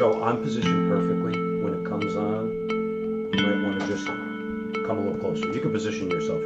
Joe, I'm positioned perfectly. When it comes on, you might want to just come a little closer. You can position yourself.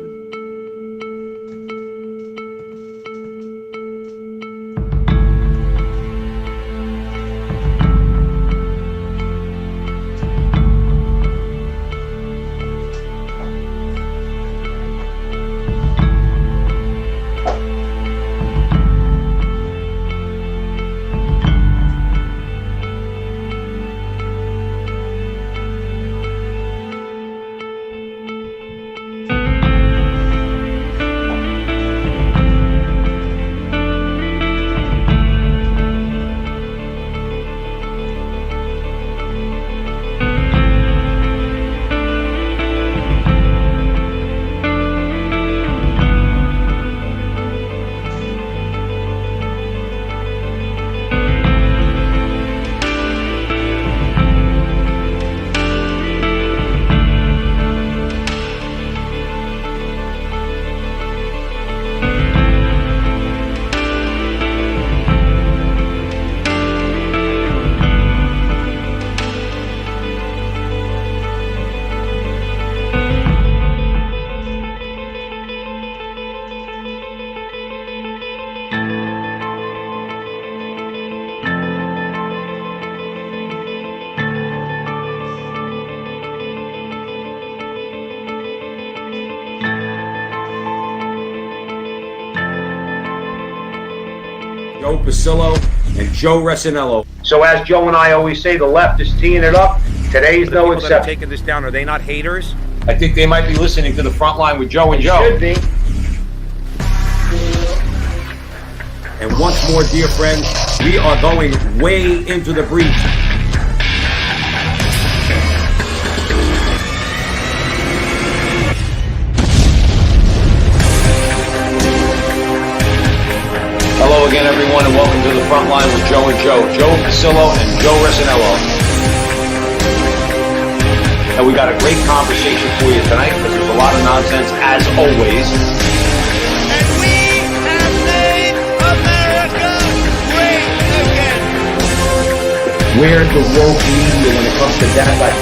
Joe Pasillo and Joe Resinello. So as Joe and I always say, the left is teeing it up. Today's no People that are exception. taking this down, are they not haters? I think they might be listening to the front line with Joe and Joe. Should be. And once more, dear friends, we are going way into the breach. Hello again, everyone, and welcome to the front line with Joe and Joe. Joe Pasillo and Joe Resinello. And we got a great conversation for you tonight because there's a lot of nonsense, as always. And we have made America great again. Where's the woke media when it comes to that?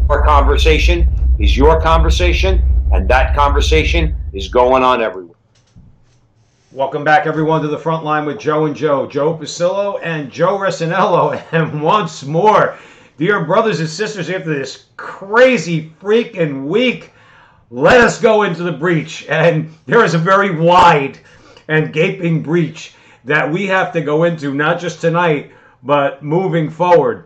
Our conversation is your conversation, and that conversation is going on everywhere. Welcome back, everyone, to the front line with Joe and Joe. Joe Pasillo and Joe Resinello. And once more, dear brothers and sisters, after this crazy freaking week, let us go into the breach. And there is a very wide and gaping breach that we have to go into, not just tonight, but moving forward.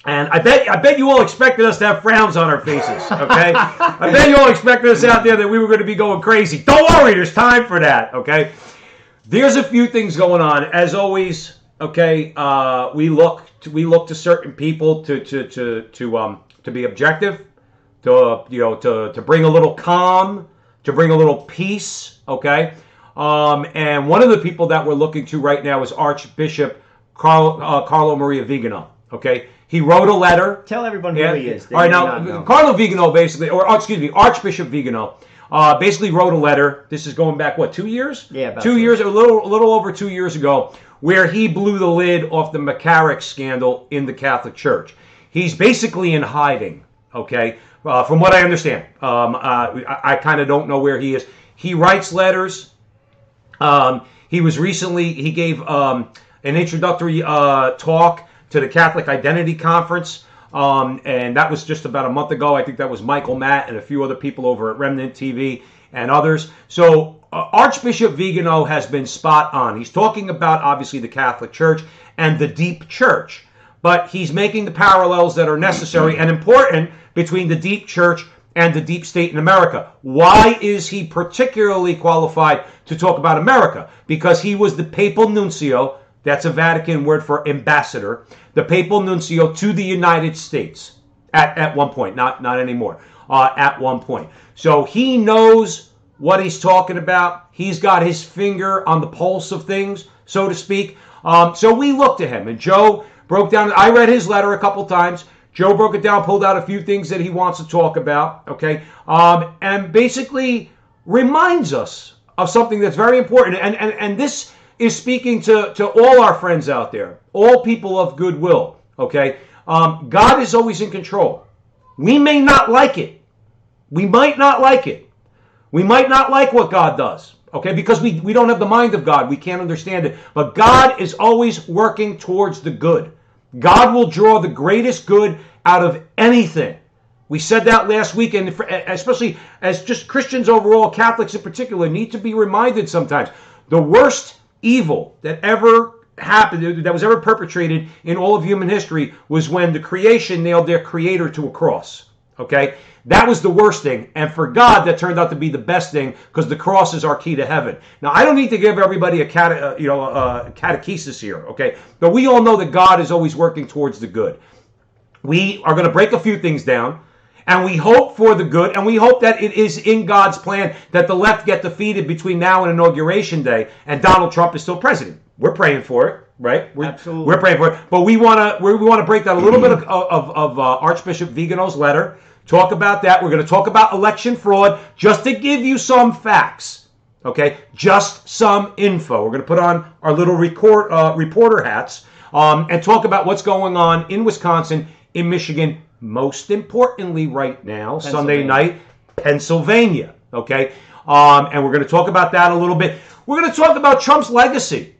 And I bet you all expected us to have frowns on our faces, okay? I bet you all expected us out there that we were going to be going crazy. Don't worry, there's time for that, okay? There's a few things going on. As always, okay, we look to certain people to be objective, to bring a little calm, to bring a little peace, okay? And one of the people that we're looking to right now is Archbishop Carlo Maria Vigano, okay? He wrote a letter. Tell everyone who he is. All right, now, Carlo Vigano basically, Archbishop Vigano basically wrote a letter. This is going back, 2 years? Yeah, about 2 years, a little over 2 years ago, where he blew the lid off the McCarrick scandal in the Catholic Church. He's basically in hiding, okay, from what I understand. I kind of don't know where he is. He writes letters. He gave an introductory talk to the Catholic Identity Conference, and that was just about a month ago. I think that was Michael Matt and a few other people over at Remnant TV and others. So Archbishop Vigano has been spot on. He's talking about, obviously, the Catholic Church and the deep church, but he's making the parallels that are necessary and important between the deep church and the deep state in America. Why is he particularly qualified to talk about America? Because he was the papal nuncio. That's a Vatican word for ambassador. The papal nuncio to the United States at one point, not anymore, at one point. So he knows what he's talking about. He's got his finger on the pulse of things, so to speak. So we look to him. And Joe broke down, I read his letter a couple times. Joe broke it down, pulled out a few things that he wants to talk about, okay? And basically reminds us of something that's very important. And this is speaking to all our friends out there, all people of goodwill, okay? God is always in control. We may not like it. We might not like it. We might not like what God does, okay? Because we don't have the mind of God. We can't understand it. But God is always working towards the good. God will draw the greatest good out of anything. We said that last week, and especially as just Christians overall, Catholics in particular, need to be reminded sometimes. The worst evil that ever happened, that was ever perpetrated in all of human history, was when the creation nailed their creator to a cross. Okay? That was the worst thing. And for God, that turned out to be the best thing, because the cross is our key to heaven. Now, I don't need to give everybody a catechesis here, okay? But we all know that God is always working towards the good. We are going to break a few things down, and we hope for the good, and we hope that it is in God's plan that the left get defeated between now and Inauguration Day, and Donald Trump is still president. We're praying for it, right? Absolutely. We're praying for it. But we want to break down a little bit of Archbishop Vigano's letter, talk about that. We're going to talk about election fraud, just to give you some facts, okay? Just some info. We're going to put on our little reporter hats and talk about what's going on in Wisconsin, in Michigan, most importantly right now, Sunday night, Pennsylvania, okay? And we're going to talk about that a little bit. We're going to talk about Trump's legacy.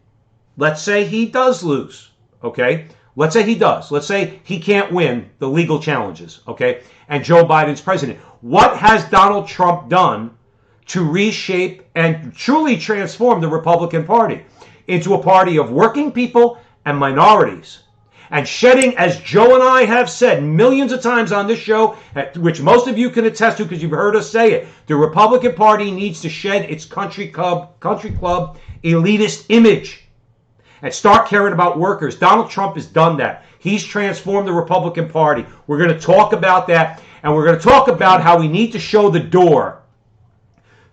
Let's say he does lose, okay? Let's say he does. Let's say he can't win the legal challenges, okay? And Joe Biden's president. What has Donald Trump done to reshape and truly transform the Republican Party into a party of working people and minorities? And shedding, as Joe and I have said millions of times on this show, which most of you can attest to because you've heard us say it, the Republican Party needs to shed its country club elitist image and start caring about workers. Donald Trump has done that. He's transformed the Republican Party. We're going to talk about that, and we're going to talk about how we need to show the door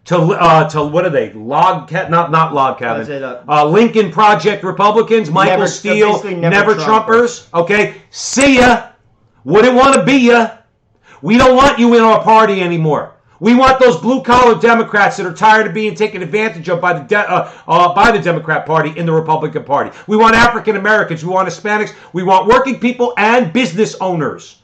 to what are they? Not log cabin. Lincoln Project Republicans, Michael Steele, never Trumpers. Okay, see ya. Wouldn't want to be ya. We don't want you in our party anymore. We want those blue-collar Democrats that are tired of being taken advantage of by the Democrat Party in the Republican Party. We want African Americans. We want Hispanics. We want working people and business owners.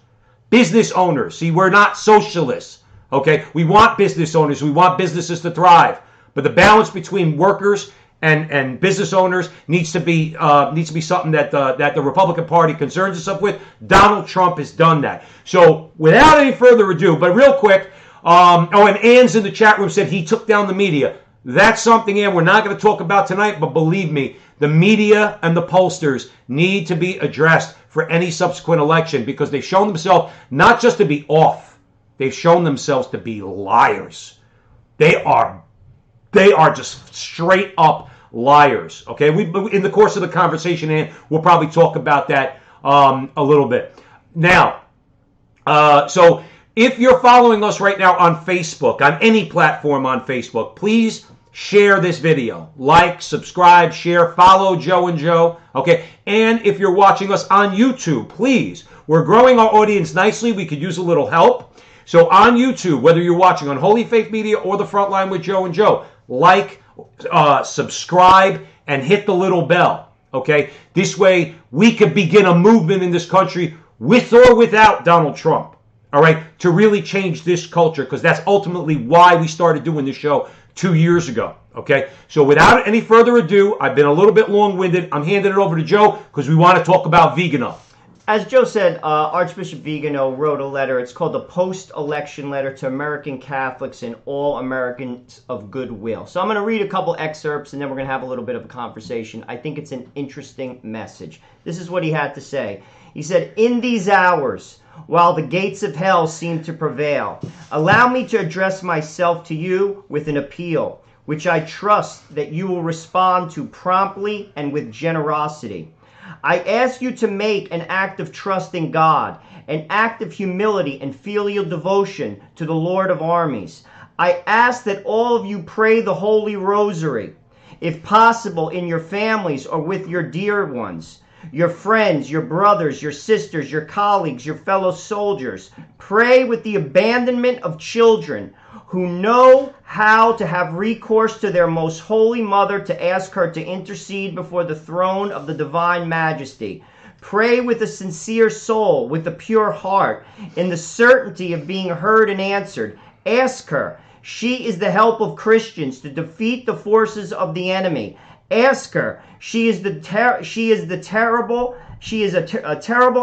Business owners. See, we're not socialists. Okay, we want business owners. We want businesses to thrive. But the balance between workers and business owners needs to be something that the Republican Party concerns itself with. Donald Trump has done that. So without any further ado, but real quick, and Ann's in the chat room said he took down the media. That's something, Ann, we're not going to talk about tonight, but believe me, the media and the pollsters need to be addressed for any subsequent election, because they've shown themselves not just to be off. They've shown themselves to be liars. They are just straight up liars. Okay, in the course of the conversation, and we'll probably talk about that a little bit. Now, so if you're following us right now on Facebook, on any platform on Facebook, please share this video. Like, subscribe, share, follow Joe and Joe. Okay, and if you're watching us on YouTube, please. We're growing our audience nicely. We could use a little help. So on YouTube, whether you're watching on Holy Faith Media or The Frontline with Joe and Joe, like, subscribe, and hit the little bell, okay? This way, we could begin a movement in this country, with or without Donald Trump, all right, to really change this culture, because that's ultimately why we started doing this show 2 years ago, okay? So without any further ado, I've been a little bit long-winded. I'm handing it over to Joe, because we want to talk about Vigano. As Joe said, Archbishop Vigano wrote a letter. It's called the Post-Election Letter to American Catholics and All Americans of Goodwill. So I'm going to read a couple excerpts, and then we're going to have a little bit of a conversation. I think it's an interesting message. This is what he had to say. He said, "In these hours, while the gates of hell seem to prevail, allow me to address myself to you with an appeal, which I trust that you will respond to promptly and with generosity. I ask you to make an act of trust in God, an act of humility and filial devotion to the Lord of armies. I ask that all of you pray the Holy Rosary, if possible in your families or with your dear ones, your friends, your brothers, your sisters, your colleagues, your fellow soldiers. Pray with the abandonment of children who know how to have recourse to their most holy mother to ask her to intercede before the throne of the divine majesty. Pray with a sincere soul, with a pure heart, in the certainty of being heard and answered. Ask her. She is the help of Christians to defeat the forces of the enemy. Ask her. She is terrible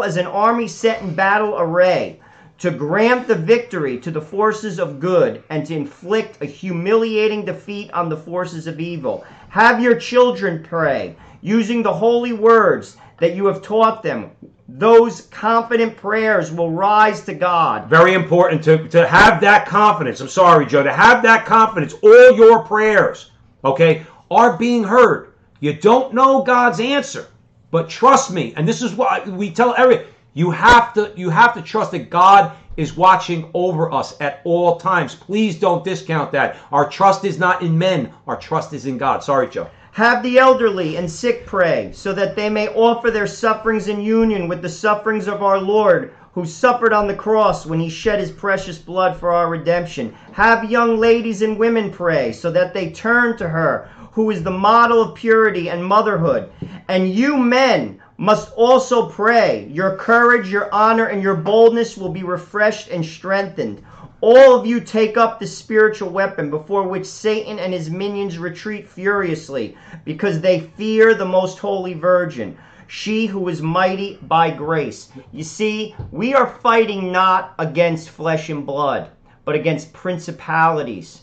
as an army set in battle array, to grant the victory to the forces of good and to inflict a humiliating defeat on the forces of evil. Have your children pray, using the holy words that you have taught them. Those confident prayers will rise to God. Very important to have that confidence. I'm sorry, Joe. To have that confidence, all your prayers, okay, are being heard. You don't know God's answer, but trust me, and this is what we tell everyone, you have to trust that God is watching over us at all times. Please don't discount that. Our trust is not in men. Our trust is in God. Sorry, Joe. Have the elderly and sick pray, so that they may offer their sufferings in union with the sufferings of our Lord, who suffered on the cross when he shed his precious blood for our redemption. Have young ladies and women pray, so that they turn to her, who is the model of purity and motherhood. And you men must also pray. Your courage, your honor, and your boldness will be refreshed and strengthened. All of you take up the spiritual weapon before which Satan and his minions retreat furiously, because they fear the most holy Virgin, she who is mighty by grace. You see, we are fighting not against flesh and blood, but against principalities.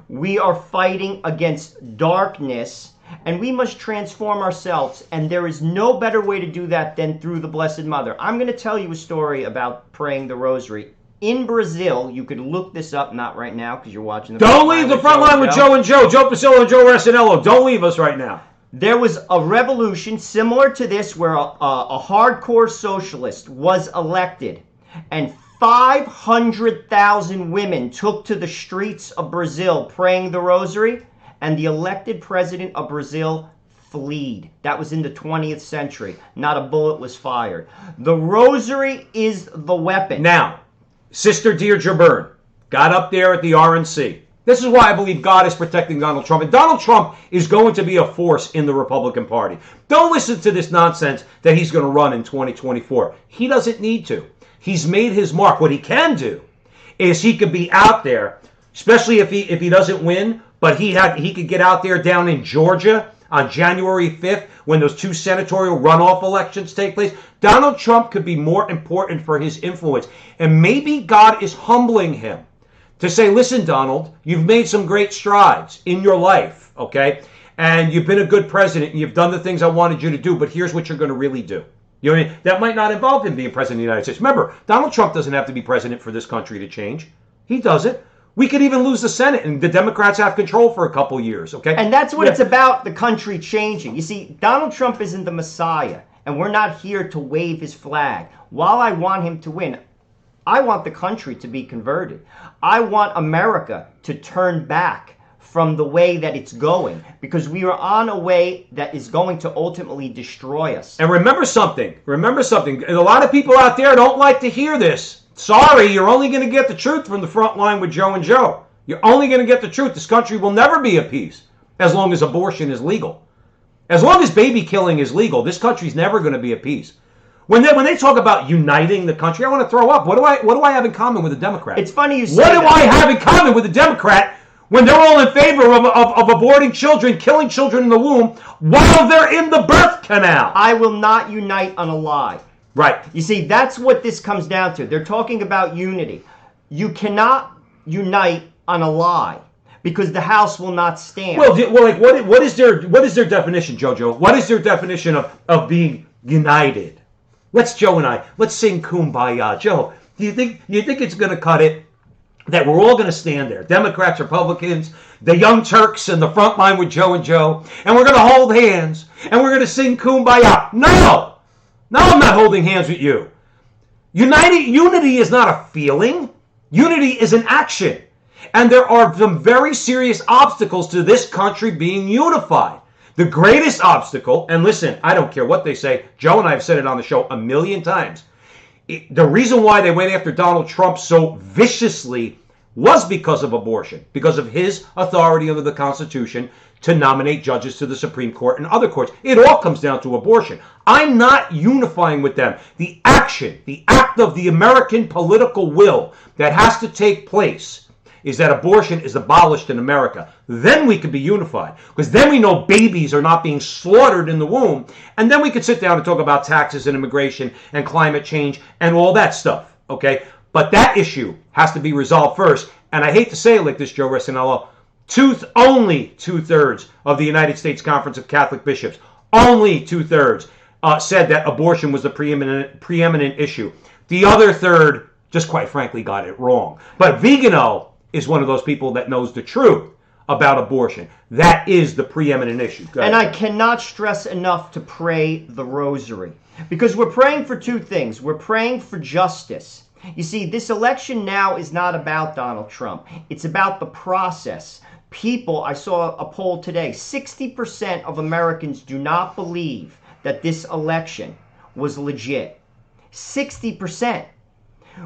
We are fighting against darkness, and we must transform ourselves, and there is no better way to do that than through the Blessed Mother. I'm going to tell you a story about praying the rosary. In Brazil, you could look this up, not right now because you're watching the Don't leave the front line with Joe and Joe Pasillo and Joe Rassinello. Don't leave us right now. There was a revolution similar to this where a hardcore socialist was elected, and 500,000 women took to the streets of Brazil praying the rosary, and the elected president of Brazil fled. That was in the 20th century. Not a bullet was fired. The rosary is the weapon. Now, Sister Deirdre Byrne got up there at the RNC. This is why I believe God is protecting Donald Trump. And Donald Trump is going to be a force in the Republican Party. Don't listen to this nonsense that he's going to run in 2024. He doesn't need to. He's made his mark. What he can do is he could be out there, especially if he doesn't win, but he could get out there down in Georgia on January 5th when those two senatorial runoff elections take place. Donald Trump could be more important for his influence. And maybe God is humbling him to say, listen, Donald, you've made some great strides in your life, okay? And you've been a good president, and you've done the things I wanted you to do, but here's what you're going to really do. You know what I mean? That might not involve him being president of the United States. Remember, Donald Trump doesn't have to be president for this country to change. He doesn't. We could even lose the Senate, and the Democrats have control for a couple years, okay? And that's what it's about, the country changing. You see, Donald Trump isn't the Messiah, and we're not here to wave his flag. While I want him to win, I want the country to be converted. I want America to turn back from the way that it's going, because we are on a way that is going to ultimately destroy us. And remember something, and a lot of people out there don't like to hear this. Sorry, you're only going to get the truth from the front line with Joe and Joe. You're only going to get the truth. This country will never be at peace as long as abortion is legal. As long as baby killing is legal, this country's never going to be at peace. When they talk about uniting the country, I want to throw up. What do I have in common with a Democrat? It's funny you say What that. do I have in common with a Democrat when they're all in favor of aborting children, killing children in the womb while they're in the birth canal? I will not unite on a lie. Right. You see, that's what this comes down to. They're talking about unity. You cannot unite on a lie, because the House will not stand. Well, like what is their definition, Jojo? What is their definition of being united? Let's sing Kumbaya. Joe, do you think it's going to cut it that we're all going to stand there, Democrats, Republicans, the Young Turks in the front line with Joe and Joe, and we're going to hold hands and we're going to sing Kumbaya? No, I'm not holding hands with you. Unity is not a feeling. Unity is an action. And there are some very serious obstacles to this country being unified. The greatest obstacle, and listen, I don't care what they say, Joe and I have said it on the show a million times. The reason why they went after Donald Trump so viciously was because of abortion, because of his authority under the Constitution to nominate judges to the Supreme Court and other courts. It all comes down to abortion. I'm not unifying with them. The action, the act of the American political will that has to take place is that abortion is abolished in America. Then we could be unified, because then we know babies are not being slaughtered in the womb, and then we could sit down and talk about taxes and immigration and climate change and all that stuff, okay? But that issue has to be resolved first, and I hate to say it like this, Joe Resinello, only two-thirds of the United States Conference of Catholic Bishops, only two-thirds said that abortion was the preeminent issue. The other third just quite frankly got it wrong. But Vigano is one of those people that knows the truth about abortion. That is the preeminent issue. And I cannot stress enough to pray the rosary, because we're praying for two things. We're praying for justice. You see, this election now is not about Donald Trump. It's about the process. People, I saw a poll today, 60% of Americans do not believe that this election was legit. 60%.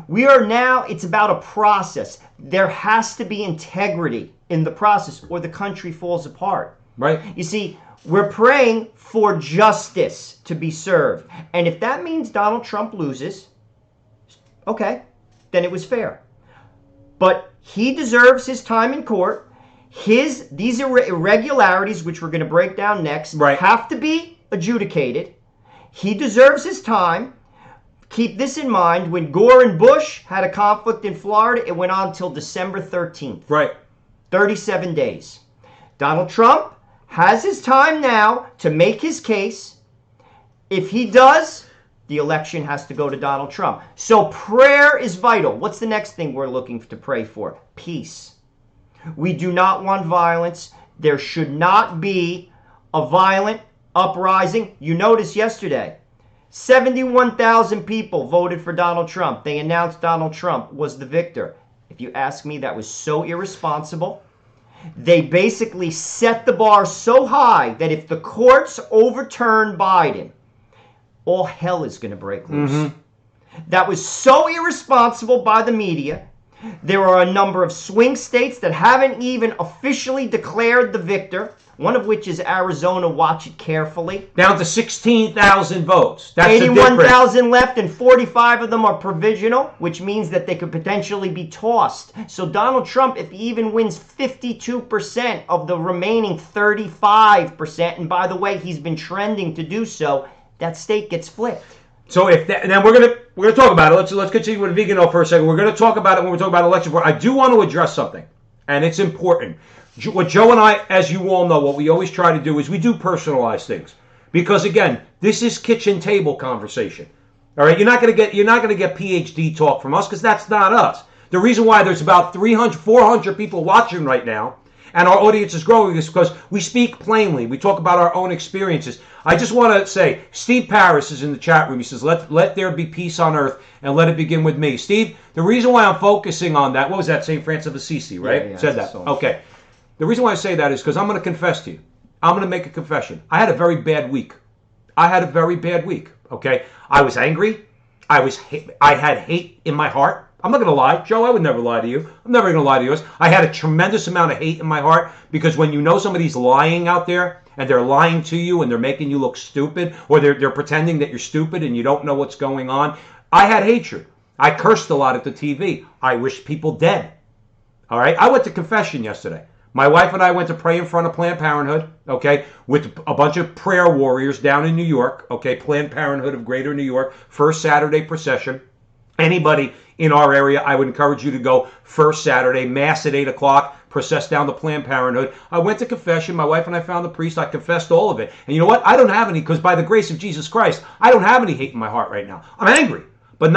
We are now, it's about a process. There has to be integrity in the process or the country falls apart. Right. You see, we're praying for justice to be served. And if that means Donald Trump loses, okay, then it was fair. But he deserves his time in court. These irregularities, which we're going to break down next, right, have to be adjudicated. He deserves his time. Keep this in mind. When Gore and Bush had a conflict in Florida, it went on until December 13th. Right. 37 days. Donald Trump has his time now to make his case. If he does, the election has to go to Donald Trump. So prayer is vital. What's the next thing we're looking to pray for? Peace. We do not want violence. There should not be a violent uprising. You noticed yesterday, 71,000 people voted for Donald Trump. They announced Donald Trump was the victor. If you ask me, that was so irresponsible. They basically set the bar so high that if the courts overturn Biden, all hell is going to break loose. Mm-hmm. That was so irresponsible by the media. There are a number of swing states that haven't even officially declared the victor, one of which is Arizona. Watch it carefully. Down to 16,000 votes. That's 81,000 left, and 45 of them are provisional, which means that they could potentially be tossed. So Donald Trump, if he even wins 52% of the remaining 35%, and by the way, he's been trending to do so, that state gets flipped. So if that, and then we're gonna talk about it. Let's continue with Vigano for a second. We're gonna talk about it when we talk about election. I do want to address something, and it's important. What Joe and I, as you all know, what we always try to do is we do personalize things, because again, this is kitchen table conversation. All right, you're not gonna get PhD talk from us, because that's not us. The reason why there's about 300, 400 people watching right now, and our audience is growing, is because we speak plainly. We talk about our own experiences. I just want to say, Steve Paris is in the chat room. He says, let there be peace on earth and let it begin with me. Steve, the reason why I'm focusing on that, what was that, St. Francis of Assisi, right? Yeah, said that. So. Okay. The reason why I say that is because I'm going to confess to you. I'm going to make a confession. I had a very bad week. Okay? I was angry. I had hate in my heart. I'm not going to lie. Joe, I would never lie to you. I'm never going to lie to you. I had a tremendous amount of hate in my heart, because when you know somebody's lying out there, and they're lying to you, and they're making you look stupid, or they're pretending that you're stupid and you don't know what's going on, I had hatred. I cursed a lot at the TV. I wished people dead. All right? I went to confession yesterday. My wife and I went to pray in front of Planned Parenthood, okay, with a bunch of prayer warriors down in New York, okay, Planned Parenthood of Greater New York, first Saturday procession. Anybody in our area, I would encourage you to go first Saturday, Mass at 8 o'clock, process down to Planned Parenthood. I went to confession. My wife and I found the priest. I confessed all of it. And you know what? I don't have any, because by the grace of Jesus Christ, I don't have any hate in my heart right now. I'm angry, but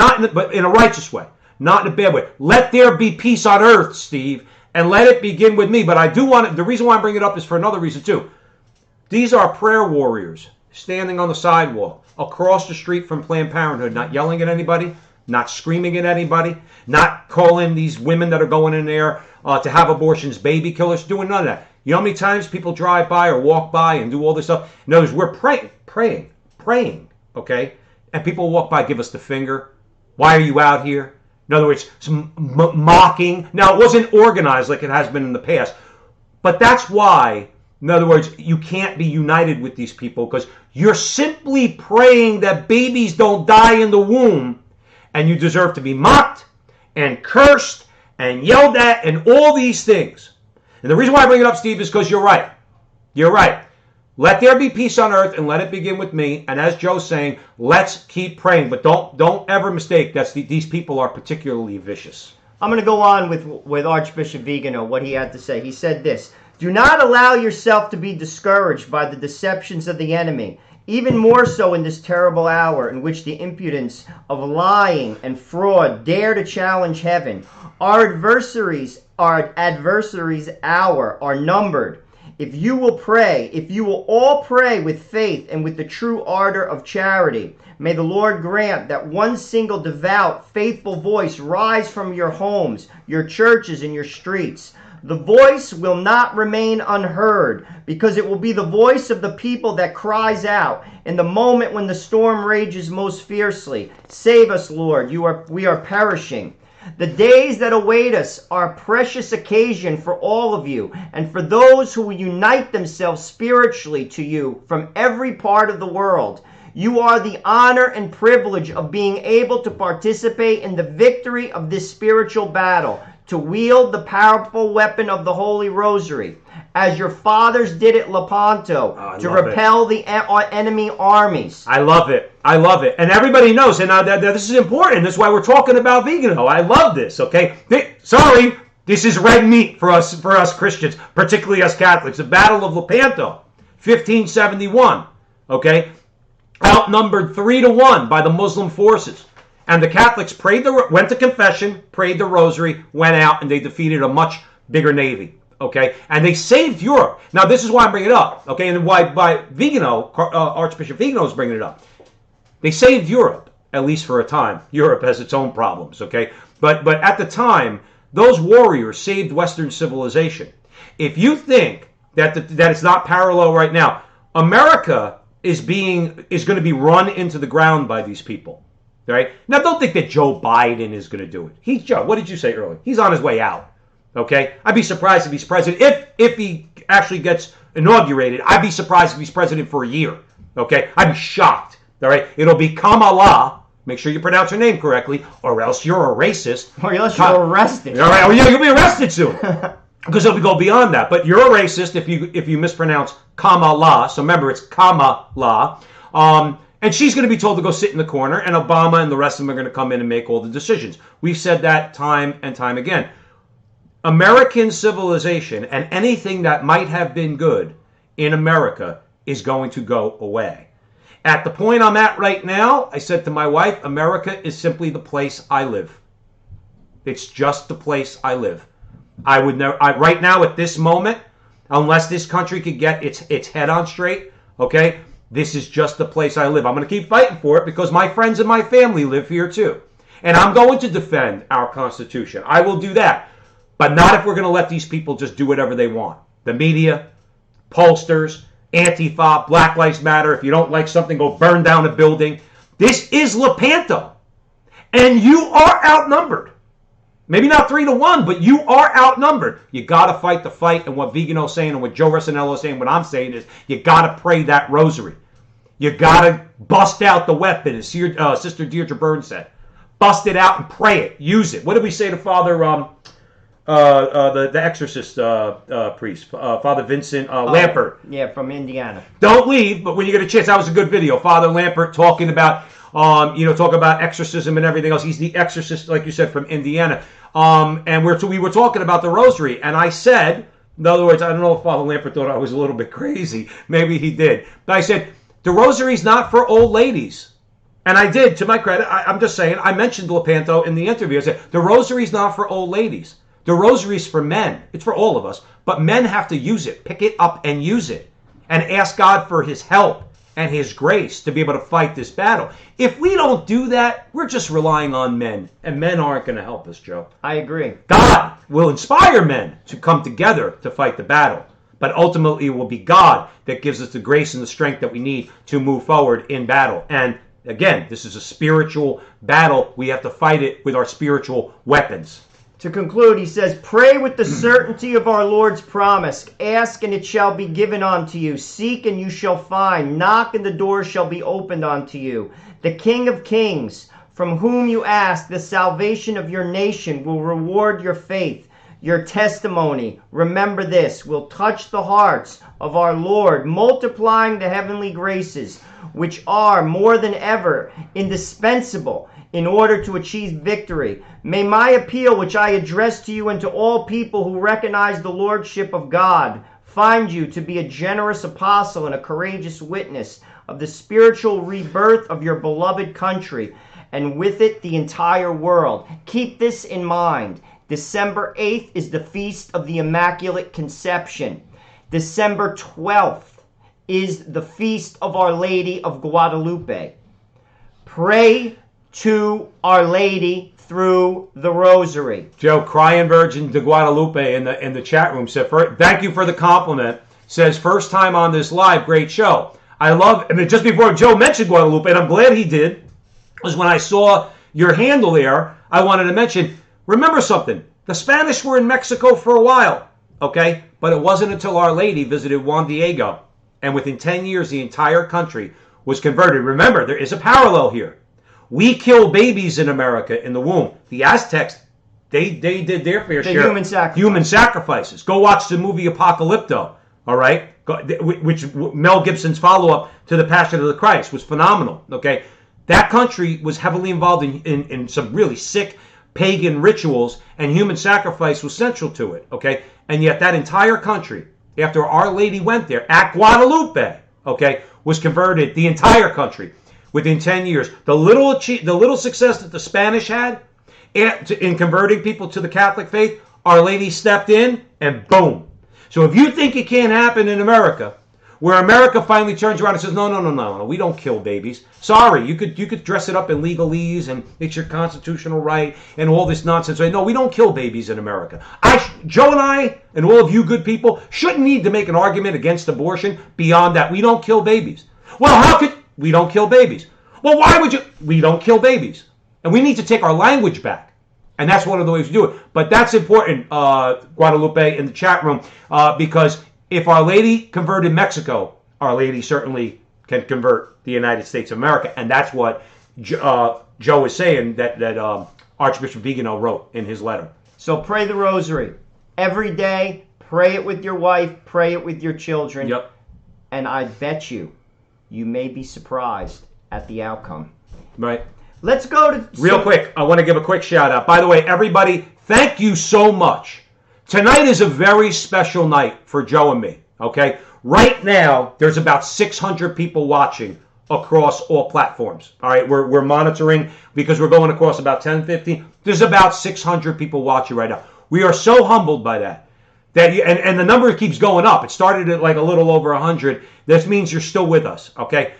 in a righteous way, not in a bad way. Let there be peace on earth, Steve, and let it begin with me. But I do want to, the reason why I bring it up is for another reason too. These are prayer warriors standing on the sidewalk across the street from Planned Parenthood, not yelling at anybody, not screaming at anybody, not calling these women that are going in there to have abortions baby killers, doing none of that. You know how many times people drive by or walk by and do all this stuff? No, we're praying, okay? And people walk by, give us the finger. Why are you out here? In other words, some mocking. Now, it wasn't organized like it has been in the past, but that's why, in other words, you can't be united with these people because you're simply praying that babies don't die in the womb, and you deserve to be mocked and cursed and yelled at and all these things. And the reason why I bring it up, Steve, is because you're right. You're right. Let there be peace on earth, and let it begin with me. And as Joe's saying, let's keep praying. But don't ever mistake that these people are particularly vicious. I'm going to go on with Archbishop Vigano, what he had to say. He said this: do not allow yourself to be discouraged by the deceptions of the enemy, even more so in this terrible hour in which the impudence of lying and fraud dare to challenge heaven. Our adversaries' hour are numbered. If you will pray, if you will all pray with faith and with the true ardor of charity, may the Lord grant that one single devout, faithful voice rise from your homes, your churches, and your streets. The voice will not remain unheard, because it will be the voice of the people that cries out in the moment when the storm rages most fiercely. Save us, Lord, we are perishing. The days that await us are a precious occasion for all of you and for those who will unite themselves spiritually to you from every part of the world. You are the honor and privilege of being able to participate in the victory of this spiritual battle, to wield the powerful weapon of the Holy Rosary, as your fathers did at Lepanto, to repel the enemy armies. I love it. I love it. And everybody knows, and this is important. This is why we're talking about Vigano. I love this, okay? Sorry, this is red meat for us Christians, particularly us Catholics. The Battle of Lepanto, 1571, okay? Outnumbered 3-1 by the Muslim forces. And the Catholics went to confession, prayed the rosary, went out, and they defeated a much bigger navy. Okay, and they saved Europe. Now, this is why I'm bringing it up. Okay, and why Vigano, Archbishop Vigano is bringing it up. They saved Europe, at least for a time. Europe has its own problems. Okay, but at the time, those warriors saved Western civilization. If you think that it's not parallel right now, America is going to be run into the ground by these people. Right? Now, don't think that Joe Biden is going to do it. Joe, what did you say earlier? He's on his way out. Okay? I'd be surprised if he's president. If he actually gets inaugurated, I'd be surprised if he's president for a year. Okay? I'd be shocked. All right? It'll be Kamala. Make sure you pronounce her name correctly, or else you're a racist. Or else you're arrested. All right? Oh, yeah, you'll be arrested soon. Because it'll go beyond that. But you're a racist if you mispronounce Kamala. So remember, it's Kamala. And she's going to be told to go sit in the corner, and Obama and the rest of them are going to come in and make all the decisions. We've said that time and time again. American civilization and anything that might have been good in America is going to go away. At the point I'm at right now, I said to my wife, America is simply the place I live. It's just the place I live. I would never, right now at this moment, unless this country could get its head on straight, okay, this is just the place I live. I'm going to keep fighting for it because my friends and my family live here too. And I'm going to defend our Constitution. I will do that. But not if we're going to let these people just do whatever they want. The media, pollsters, Antifa, Black Lives Matter. If you don't like something, go burn down a building. This is Lepanto. And you are outnumbered. Maybe not 3-1, but you are outnumbered. You got to fight the fight. And what Vigano's saying and what Joe Rossinello is saying, what I'm saying is you got to pray that rosary. You got to bust out the weapon, as Sister Deirdre Burns said. Bust it out and pray it. Use it. What did we say to Father, the exorcist priest, Father Vincent Lampert? Yeah, from Indiana. Don't leave, but when you get a chance, that was a good video. Father Lampert talking about, talk about exorcism and everything else. He's the exorcist, like you said, from Indiana. And we were talking about the rosary, and I said, in other words, I don't know if Father Lampert thought I was a little bit crazy. Maybe he did. But I said, the rosary's not for old ladies. And I did, to my credit. I'm just saying, I mentioned Lepanto in the interview. I said, the rosary's not for old ladies. The rosary's for men. It's for all of us. But men have to use it, pick it up and use it, and ask God for his help and his grace to be able to fight this battle. If we don't do that, we're just relying on men, and men aren't going to help us, Joe. I agree. God will inspire men to come together to fight the battle, but ultimately it will be God that gives us the grace and the strength that we need to move forward in battle. And Again, this is a spiritual battle. We have to fight it with our spiritual weapons. To conclude, he says, pray with the certainty of our Lord's promise. Ask, and it shall be given unto you. Seek, and you shall find. Knock, and the door shall be opened unto you. The King of kings, from whom you ask the salvation of your nation, will reward your faith. Your testimony, remember this, will touch the hearts of our Lord, multiplying the heavenly graces, which are more than ever indispensable in order to achieve victory. May my appeal, which I address to you and to all people who recognize the Lordship of God, find you to be a generous apostle and a courageous witness of the spiritual rebirth of your beloved country, and with it the entire world. Keep this in mind. December 8th is the Feast of the Immaculate Conception. December 12th is the Feast of Our Lady of Guadalupe. Pray to Our Lady through the Rosary. Joe, Crying Virgin de Guadalupe in the chat room said, thank you for the compliment. Says, first time on this live, great show. I love, and just before Joe mentioned Guadalupe, and I'm glad he did, was when I saw your handle there, I wanted to mention, remember something, the Spanish were in Mexico for a while, okay? But it wasn't until Our Lady visited Juan Diego, and within 10 years, the entire country was converted. Remember, there is a parallel here. We kill babies in America in the womb. The Aztecs, they did their fair share. Human sacrifices. Go watch the movie Apocalypto, all right? Which Mel Gibson's follow-up to The Passion of the Christ was phenomenal, okay? That country was heavily involved in some really sick pagan rituals, and human sacrifice was central to it, okay? And yet that entire country, after Our Lady went there, at Guadalupe, okay, was converted, the entire country, within 10 years. The little success that the Spanish had in converting people to the Catholic faith, Our Lady stepped in, and boom. So if you think it can't happen in America, where America finally turns around and says, no, we don't kill babies. Sorry, you could dress it up in legalese and it's your constitutional right and all this nonsense. No, we don't kill babies in America. Joe and I and all of you good people shouldn't need to make an argument against abortion beyond that. We don't kill babies. Well, how could we don't kill babies? Well, why would you? We don't kill babies. And we need to take our language back. And that's one of the ways to do it. But that's important, Guadalupe, in the chat room, because if Our Lady converted Mexico, Our Lady certainly can convert the United States of America. And that's what Joe is saying that Archbishop Vigano wrote in his letter. So pray the Rosary every day. Pray it with your wife. Pray it with your children. Yep. And I bet you may be surprised at the outcome. Right. Let's go to... Real quick, I want to give a quick shout out. By the way, everybody, thank you so much. Tonight is a very special night for Joe and me, okay? Right now, there's about 600 people watching across all platforms, all right? We're monitoring because we're going across about 10-15. There's about 600 people watching right now. We are so humbled by that. And the number keeps going up. It started at like a little over 100. This means you're still with us, okay?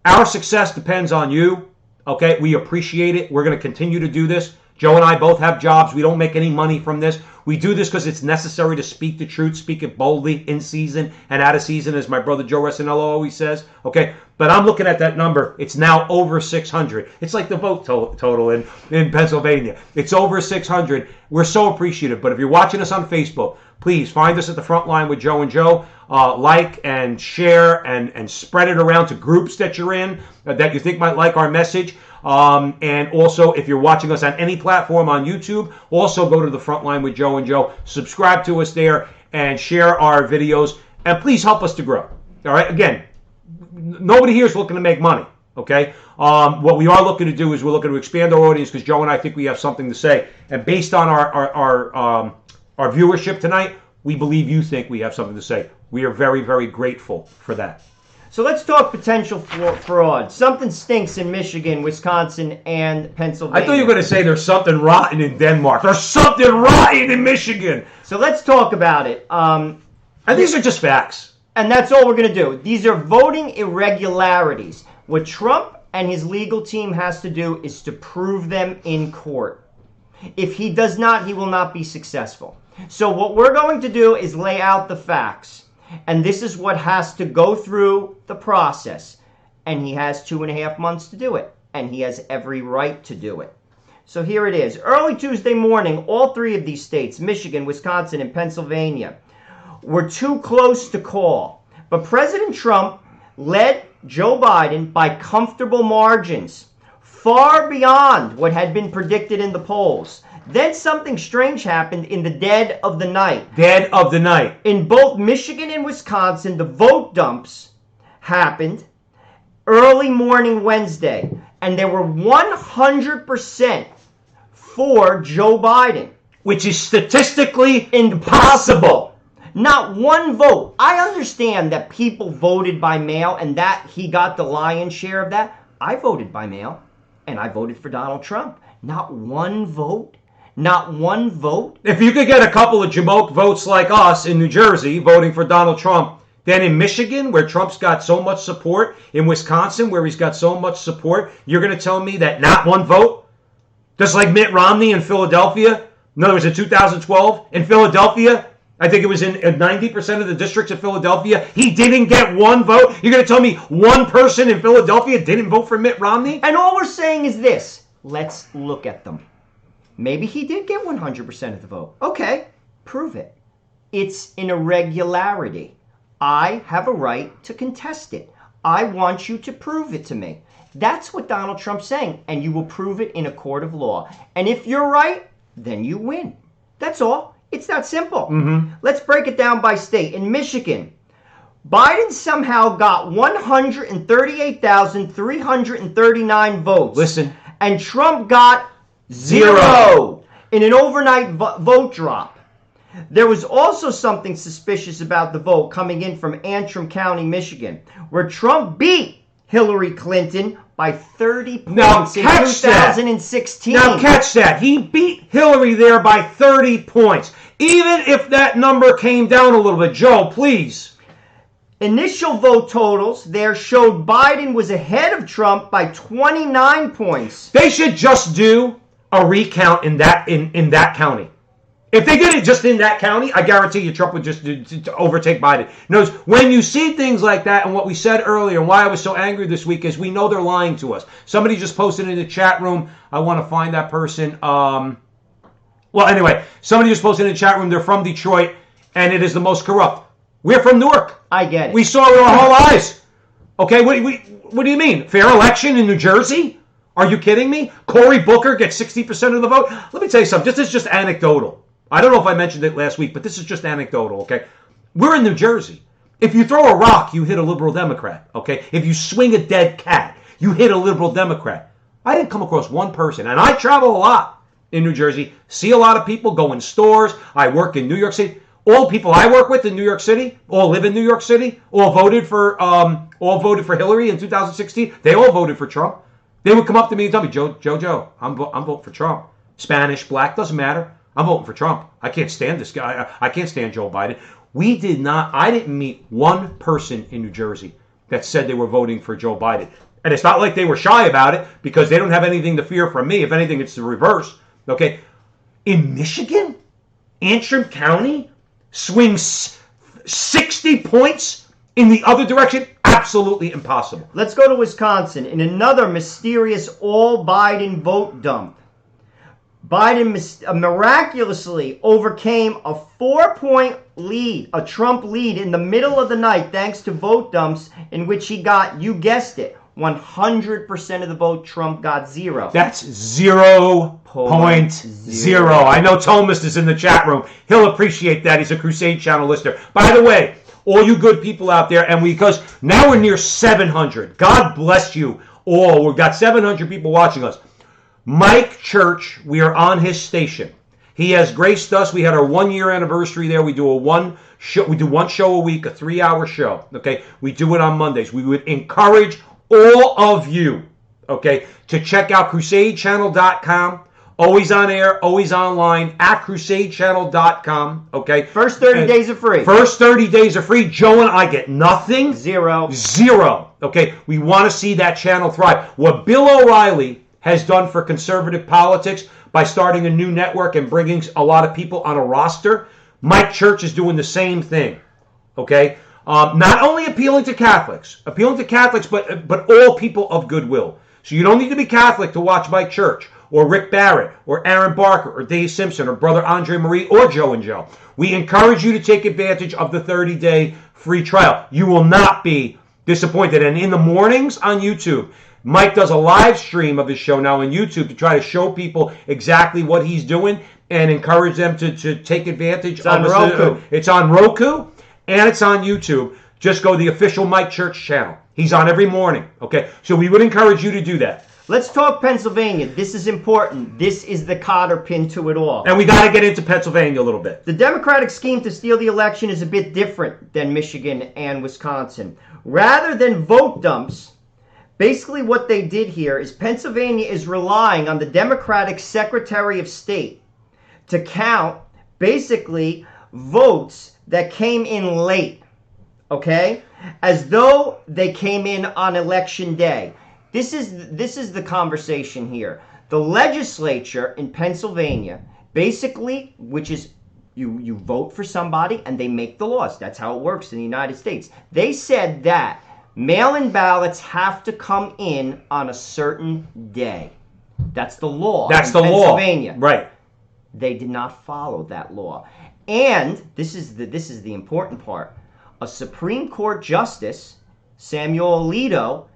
Our success depends on you, okay? We appreciate it. We're going to continue to do this. Joe and I both have jobs. We don't make any money from this. We do this because it's necessary to speak the truth, speak it boldly, in season and out of season, as my brother Joe Resinello always says. Okay, but I'm looking at that number. It's now over 600. It's like the vote total in Pennsylvania. It's over 600. We're so appreciative. But if you're watching us on Facebook, please find us at the front line with Joe and Joe. Like and share and spread it around to groups that you're in that you think might like our message. And also, if you're watching us on any platform on YouTube, also go to the front line with Joe and Joe. Subscribe to us there and share our videos. And please help us to grow. All right? Again, nobody here is looking to make money. Okay? What we are looking to do is we're looking to expand our audience because Joe and I think we have something to say. And based on our viewership tonight, we believe you think we have something to say. We are very, very grateful for that. So let's talk potential fraud. Something stinks in Michigan, Wisconsin, and Pennsylvania. I thought you were going to say there's something rotten in Denmark. There's something rotten in Michigan. So let's talk about it. And these are just facts. And that's all we're going to do. These are voting irregularities. What Trump and his legal team has to do is to prove them in court. If he does not, he will not be successful. So what we're going to do is lay out the facts. And this is what has to go through the process. and he has 2.5 months to do it, and he has every right to do it. So here it is. Early Tuesday morning, all three of these states, Michigan, Wisconsin, and Pennsylvania, were too close to call. But President Trump led Joe Biden by comfortable margins, far beyond what had been predicted in the polls. Then something strange happened in the dead of the night. Dead of the night. In both Michigan and Wisconsin, the vote dumps happened early morning Wednesday, and they were 100% for Joe Biden. Which is statistically impossible. Not one vote. I understand that people voted by mail and that he got the lion's share of that. I voted by mail, and I voted for Donald Trump. Not one vote. Not one vote. If you could get a couple of Jamoke votes like us in New Jersey voting for Donald Trump, then in Michigan, where Trump's got so much support, in Wisconsin, where he's got so much support, you're going to tell me that not one vote? Just like Mitt Romney in Philadelphia? In other words, in 2012, in Philadelphia, I think it was in 90% of the districts of Philadelphia, he didn't get one vote? You're going to tell me one person in Philadelphia didn't vote for Mitt Romney? And all we're saying is this. Let's look at them. Maybe he did get 100% of the vote. Okay, prove it. It's an irregularity. I have a right to contest it. I want you to prove it to me. That's what Donald Trump's saying, and you will prove it in a court of law. And if you're right, then you win. That's all. It's that simple. Let's break it down by state. In Michigan, Biden somehow got 138,339 votes. Listen. And Trump got zero in an overnight vote drop. There was also something suspicious about the vote coming in from Antrim County, Michigan, where Trump beat Hillary Clinton by 30 points in 2016. Now catch that. He beat Hillary there by 30 points. Even if that number came down a little bit. Joe, please. Initial vote totals there showed Biden was ahead of Trump by 29 points. They should just do a recount in that county. If they did it just in that county, I guarantee you Trump would just overtake Biden. Notice, when you see things like that, and what we said earlier, and why I was so angry this week, is we know they're lying to us. Somebody just posted in the chat room. I want to find that person. Well, anyway, somebody just posted in the chat room. They're from Detroit, and it is the most corrupt. We're from Newark. I get it. We saw it with our whole eyes. Okay, what do you mean? Fair election in New Jersey? Are you kidding me? Cory Booker gets 60% of the vote? Let me tell you something. This is just anecdotal. I don't know if I mentioned it last week, but this is just anecdotal, okay? We're in New Jersey. If you throw a rock, you hit a liberal Democrat, okay? If you swing a dead cat, you hit a liberal Democrat. I didn't come across one person, and I travel a lot in New Jersey, see a lot of people, go in stores. I work in New York City. All people I work with in New York City, all live in New York City, all voted for Hillary in 2016. They all voted for Trump. They would come up to me and tell me, Joe, I'm voting for Trump. Spanish, black, doesn't matter. I'm voting for Trump. I can't stand this guy. I can't stand Joe Biden. I didn't meet one person in New Jersey that said they were voting for Joe Biden. And it's not like they were shy about it, because they don't have anything to fear from me. If anything, it's the reverse. Okay. In Michigan, Antrim County swings 60 points in the other direction. Absolutely impossible. Let's go to Wisconsin in another mysterious all-Biden vote dump. Biden miraculously overcame a 4-point lead, a Trump lead in the middle of the night, thanks to vote dumps in which he got, you guessed it, 100% of the vote. Trump got zero. That's 0.0. I know Thomas is in the chat room. He'll appreciate that. He's a Crusade Channel listener. By the way, all you good people out there, and because now we're near 700. God bless you all. We've got 700 people watching us. Mike Church, we are on his station. He has graced us. We had our 1-year anniversary there. We do one show a week, a 3-hour show. Okay, we do it on Mondays. We would encourage all of you, okay, to check out crusadechannel.com. Always on air, always online at crusadechannel.com. Okay, first 30 days are free. First 30 days are free. Joe and I get nothing. Zero. Okay, we want to see that channel thrive. What Bill O'Reilly has done for conservative politics by starting a new network and bringing a lot of people on a roster, Mike Church is doing the same thing. Okay? Not only appealing to Catholics, but all people of goodwill. So you don't need to be Catholic to watch Mike Church or Rick Barrett or Aaron Barker or Dave Simpson or Brother Andre Marie or Joe and Joe. We encourage you to take advantage of the 30-day free trial. You will not be disappointed. And in the mornings on YouTube, Mike does a live stream of his show now on YouTube to try to show people exactly what he's doing and encourage them to take advantage of it. It's on Roku. It's on Roku and it's on YouTube. Just go to the official Mike Church channel. He's on every morning. Okay, so we would encourage you to do that. Let's talk Pennsylvania. This is important. This is the cotter pin to it all. And we got to get into Pennsylvania a little bit. The Democratic scheme to steal the election is a bit different than Michigan and Wisconsin. Rather than vote dumps, basically what they did here is Pennsylvania is relying on the Democratic Secretary of State to count basically votes that came in late, okay? As though they came in on election day. This is the conversation here. The legislature in Pennsylvania, basically, which is you vote for somebody and they make the laws. That's how it works in the United States. They said that mail-in ballots have to come in on a certain day. That's the law. That's in the Pennsylvania. law. Right. They did not follow that law. And this is the important part. A Supreme Court Justice, Samuel Alito,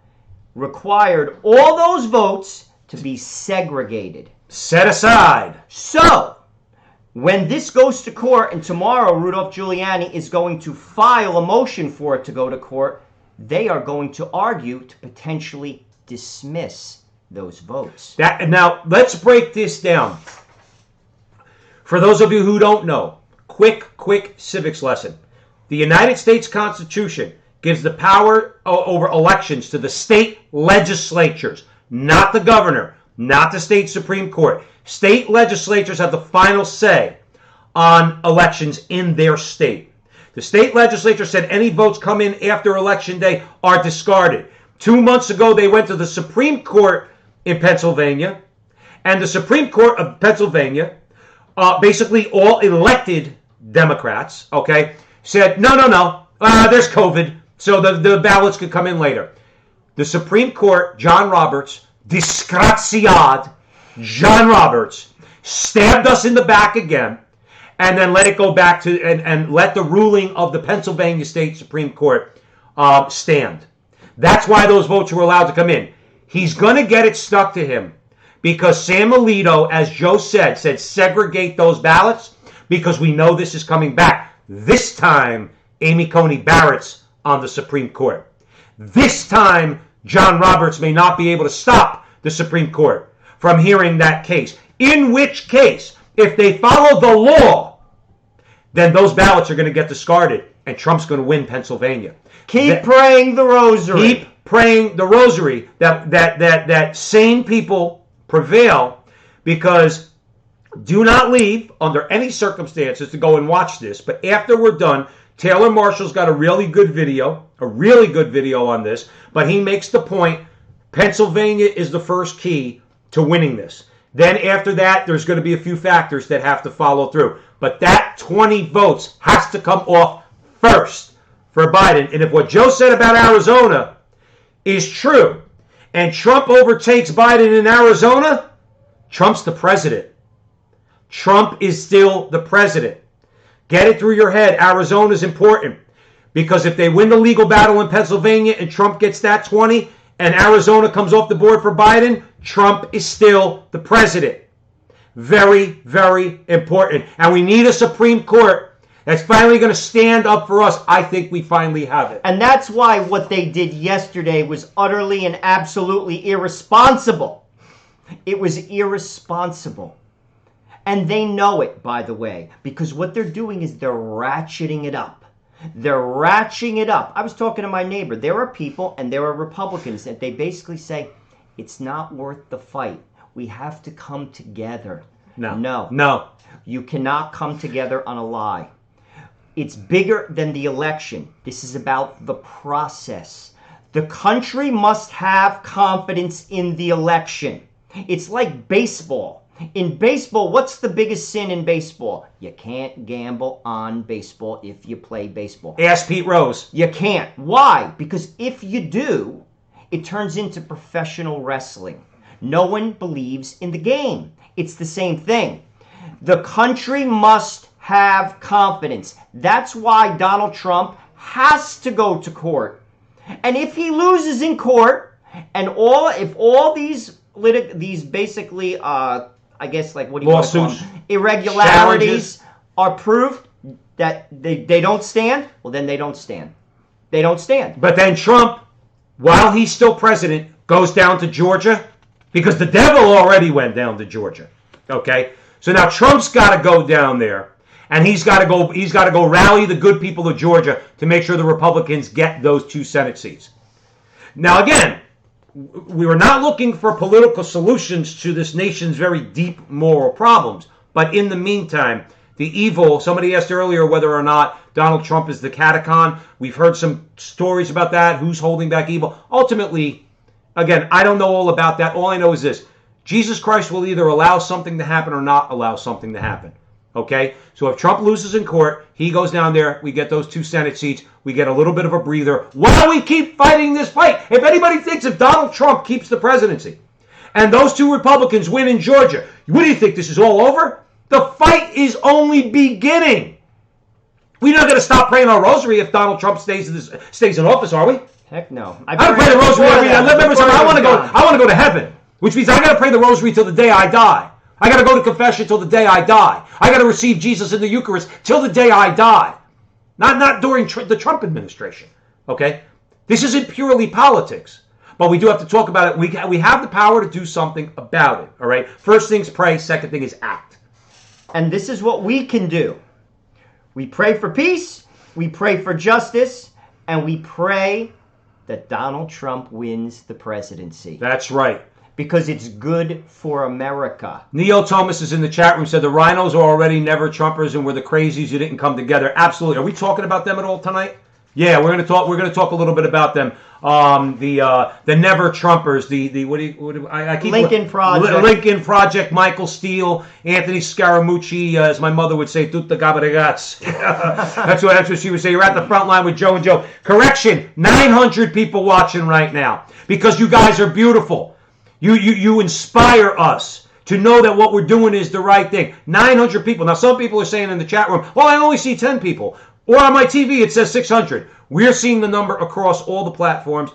required all those votes to be segregated. Set aside. So, when this goes to court, and tomorrow Rudolph Giuliani is going to file a motion for it to go to court, they are going to argue to potentially dismiss those votes. Now, let's break this down. For those of you who don't know, quick civics lesson. The United States Constitution gives the power over elections to the state legislatures, not the governor, not the state Supreme Court. State legislatures have the final say on elections in their state. The state legislature said any votes come in after election day are discarded. 2 months ago, they went to the Supreme Court in Pennsylvania, and the Supreme Court of Pennsylvania, basically all elected Democrats, okay, said, no, there's COVID, so the ballots could come in later. The Supreme Court, John Roberts, disgraziad, John Roberts, stabbed us in the back again, and then let it go back to, and let the ruling of the Pennsylvania State Supreme Court stand. That's why those votes were allowed to come in. He's going to get it stuck to him because Sam Alito, as Joe said segregate those ballots because we know this is coming back. This time, Amy Coney Barrett's on the Supreme Court. This time, John Roberts may not be able to stop the Supreme Court from hearing that case. In which case, if they follow the law, then those ballots are going to get discarded and Trump's going to win Pennsylvania. Keep praying the rosary. Keep praying the rosary that sane people prevail, because do not leave under any circumstances to go and watch this. But after we're done, Taylor Marshall's got a really good video on this, but he makes the point, Pennsylvania is the first key to winning this. Then after that, there's going to be a few factors that have to follow through. But that 20 votes has to come off first for Biden. And if what Joe said about Arizona is true, and Trump overtakes Biden in Arizona, Trump's the president. Trump is still the president. Get it through your head. Arizona is important. Because if they win the legal battle in Pennsylvania and Trump gets that 20 and Arizona comes off the board for Biden, Trump is still the president. Very, very important. And we need a Supreme Court that's finally going to stand up for us. I think we finally have it. And that's why what they did yesterday was utterly and absolutely irresponsible. It was irresponsible. And they know it, by the way, because what they're doing is they're ratcheting it up. They're ratcheting it up. I was talking to my neighbor. There are people, and there are Republicans, that they basically say, it's not worth the fight. We have to come together. No. You cannot come together on a lie. It's bigger than the election. This is about the process. The country must have confidence in the election. It's like baseball. In baseball, what's the biggest sin in baseball? You can't gamble on baseball if you play baseball. Ask Pete Rose. You can't. Why? Because if you do, it turns into professional wrestling. No one believes in the game. It's the same thing. The country must have confidence. That's why Donald Trump has to go to court. And if he loses in court, and if all these basically, I guess, like, what do you call them? Irregularities are proved that they don't stand, well, then they don't stand. They don't stand. But then Trump, while he's still president, goes down to Georgia because the devil already went down to Georgia. Okay? So now Trump's got to go down there, and he's got to go rally the good people of Georgia to make sure the Republicans get those 2 Senate seats. Now, again, we were not looking for political solutions to this nation's very deep moral problems. But in the meantime, the evil, somebody asked earlier whether or not Donald Trump is the catacon. We've heard some stories about that. Who's holding back evil? Ultimately, again, I don't know all about that. All I know is this. Jesus Christ will either allow something to happen or not allow something to happen. Okay? So if Trump loses in court, he goes down there, we get those 2 Senate seats, we get a little bit of a breather while we keep fighting this fight. If anybody thinks if Donald Trump keeps the presidency and those 2 Republicans win in Georgia, what do you think, this is all over? The fight is only beginning. We're not going to stop praying our rosary if Donald Trump stays in office, are we? Heck no. I pray the rosary every day. I want to go to heaven, which means I got to pray the rosary till the day I die. I got to go to confession till the day I die. I got to receive Jesus in the Eucharist till the day I die. Not during the Trump administration. Okay? This isn't purely politics. But we do have to talk about it. We have the power to do something about it. All right? First things pray. Second thing is act. And this is what we can do. We pray for peace. We pray for justice. And we pray that Donald Trump wins the presidency. That's right. Because it's good for America. Neo Thomas is in the chat room, said the rhinos are already never Trumpers and we're the crazies who didn't come together. Absolutely. Are we talking about them at all tonight? Yeah, we're going to talk a little bit about them. The never Trumpers, Lincoln Project. Lincoln Project, Michael Steele, Anthony Scaramucci, as my mother would say, tutta gabarigats. That's what she would say. You're at the front line with Joe and Joe. Correction, 900 people watching right now because you guys are beautiful. You inspire us to know that what we're doing is the right thing. 900 people. Now, some people are saying in the chat room, well, I only see 10 people. Or on my TV, it says 600. We're seeing the number across all the platforms.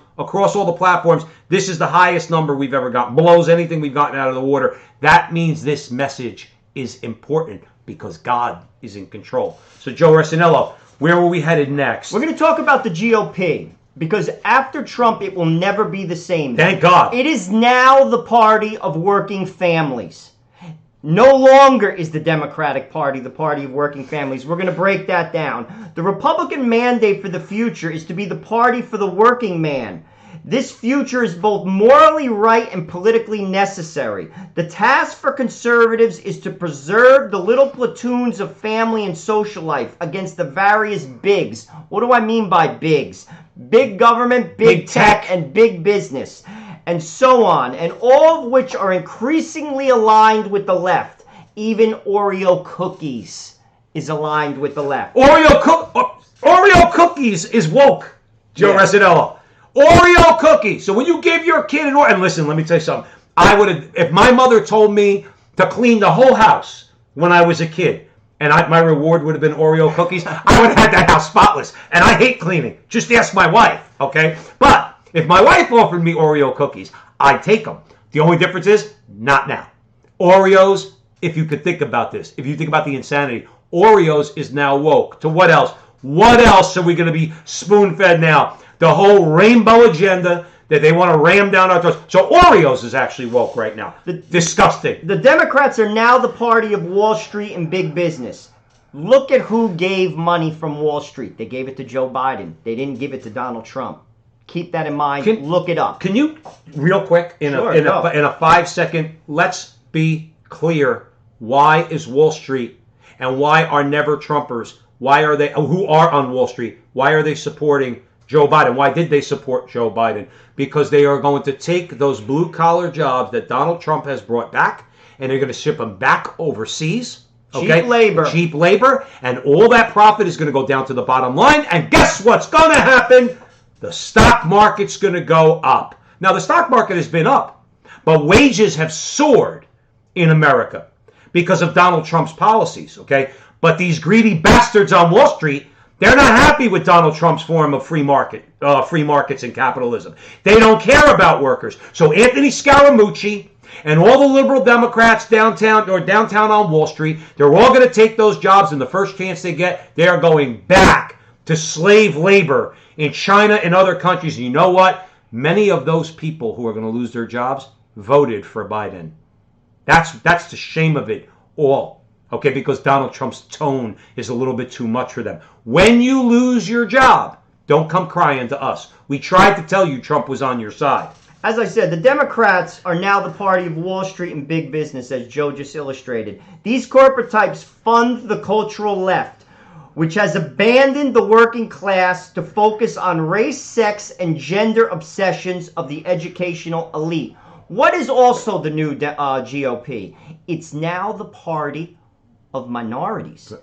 This is the highest number we've ever gotten. Blows anything we've gotten out of the water. That means this message is important because God is in control. So, Joe Resinello, where are we headed next? We're going to talk about the GOP. Because after Trump, it will never be the same. Thank God. It is now the party of working families. No longer is the Democratic Party the party of working families. We're going to break that down. The Republican mandate for the future is to be the party for the working man. This future is both morally right and politically necessary. The task for conservatives is to preserve the little platoons of family and social life against the various bigs. What do I mean by bigs? Big government, big tech, and big business, and so on, and all of which are increasingly aligned with the left. Even Oreo cookies is aligned with the left. Oreo cookies is woke, Joe Resinello. Oreo cookies. So when you give your kid an Oreo, and listen, let me tell you something. I would have, if my mother told me to clean the whole house when I was a kid, and my reward would have been Oreo cookies, I would have had that house spotless. And I hate cleaning. Just ask my wife, okay? But if my wife offered me Oreo cookies, I'd take them. The only difference is, not now. Oreos, if you could think about this, if you think about the insanity, Oreos is now woke. To what else? What else are we going to be spoon-fed now? The whole rainbow agenda that they want to ram down our throats. So Oreos is actually woke right now. Disgusting. The Democrats are now the party of Wall Street and big business. Look at who gave money from Wall Street. They gave it to Joe Biden. They didn't give it to Donald Trump. Keep that in mind. Look it up. Can you, real quick, in a 5-second, let's be clear. Why is Wall Street and why are never Trumpers, who are on Wall Street, why are they supporting Joe Biden? Why did they support Joe Biden? Because they are going to take those blue-collar jobs that Donald Trump has brought back, and they're going to ship them back overseas. Okay? Cheap labor, and all that profit is going to go down to the bottom line. And guess what's going to happen? The stock market's going to go up. Now, the stock market has been up, but wages have soared in America because of Donald Trump's policies, okay? But these greedy bastards on Wall Street, they're not happy with Donald Trump's form of free markets and capitalism. They don't care about workers. So Anthony Scaramucci and all the liberal Democrats downtown on Wall Street, they're all going to take those jobs, and the first chance they get, they are going back to slave labor in China and other countries. And you know what? Many of those people who are going to lose their jobs voted for Biden. That's the shame of it all. Okay, because Donald Trump's tone is a little bit too much for them. When you lose your job, don't come crying to us. We tried to tell you Trump was on your side. As I said, the Democrats are now the party of Wall Street and big business, as Joe just illustrated. These corporate types fund the cultural left, which has abandoned the working class to focus on race, sex, and gender obsessions of the educational elite. What is also the new GOP? It's now the party of minorities.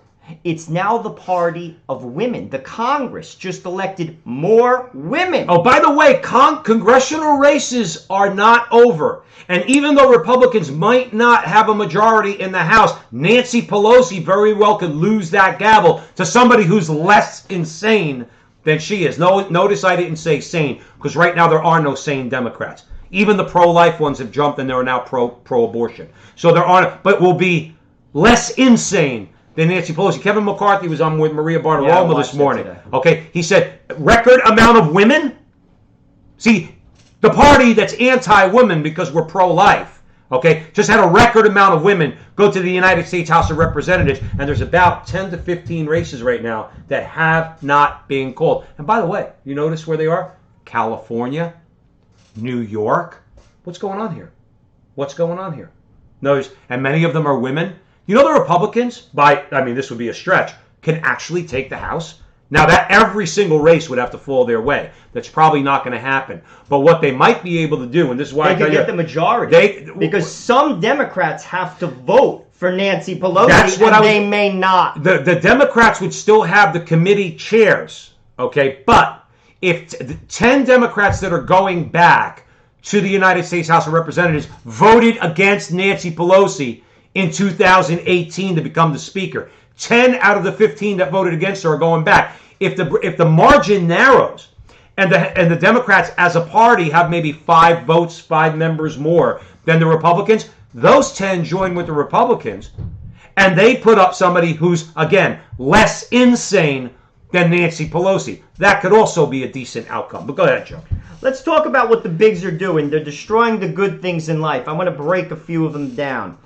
It's now the party of women. The Congress just elected more women. Oh, by the way, congressional races are not over. And even though Republicans might not have a majority in the House, Nancy Pelosi very well could lose that gavel to somebody who's less insane than she is. Notice I didn't say sane, because right now there are no sane Democrats. Even the pro-life ones have jumped and they're now pro-abortion. So there are, but will be less insane than Nancy Pelosi. Kevin McCarthy was on with Maria Bartiromo this morning. Okay, he said, record amount of women? See, the party that's anti-women because we're pro-life, okay, just had a record amount of women go to the United States House of Representatives, and there's about 10 to 15 races right now that have not been called. And by the way, you notice where they are? California, New York. What's going on here? What's going on here? Notice, and many of them are women. You know, the Republicans, this would be a stretch, can actually take the House. Now, that every single race would have to fall their way. That's probably not going to happen. But what they might be able to do, and this is why they could get the majority, because some Democrats have to vote for Nancy Pelosi, and they may not. The Democrats would still have the committee chairs, okay? But if 10 Democrats that are going back to the United States House of Representatives voted against Nancy Pelosi in 2018 to become the Speaker, 10 out of the 15 that voted against her are going back. If the margin narrows, and the Democrats as a party have maybe 5 votes, 5 members more than the Republicans, those 10 join with the Republicans, and they put up somebody who's, again, less insane than Nancy Pelosi. That could also be a decent outcome. But go ahead, Joe. Let's talk about what the bigs are doing. They're destroying the good things in life. I'm going to break a few of them down.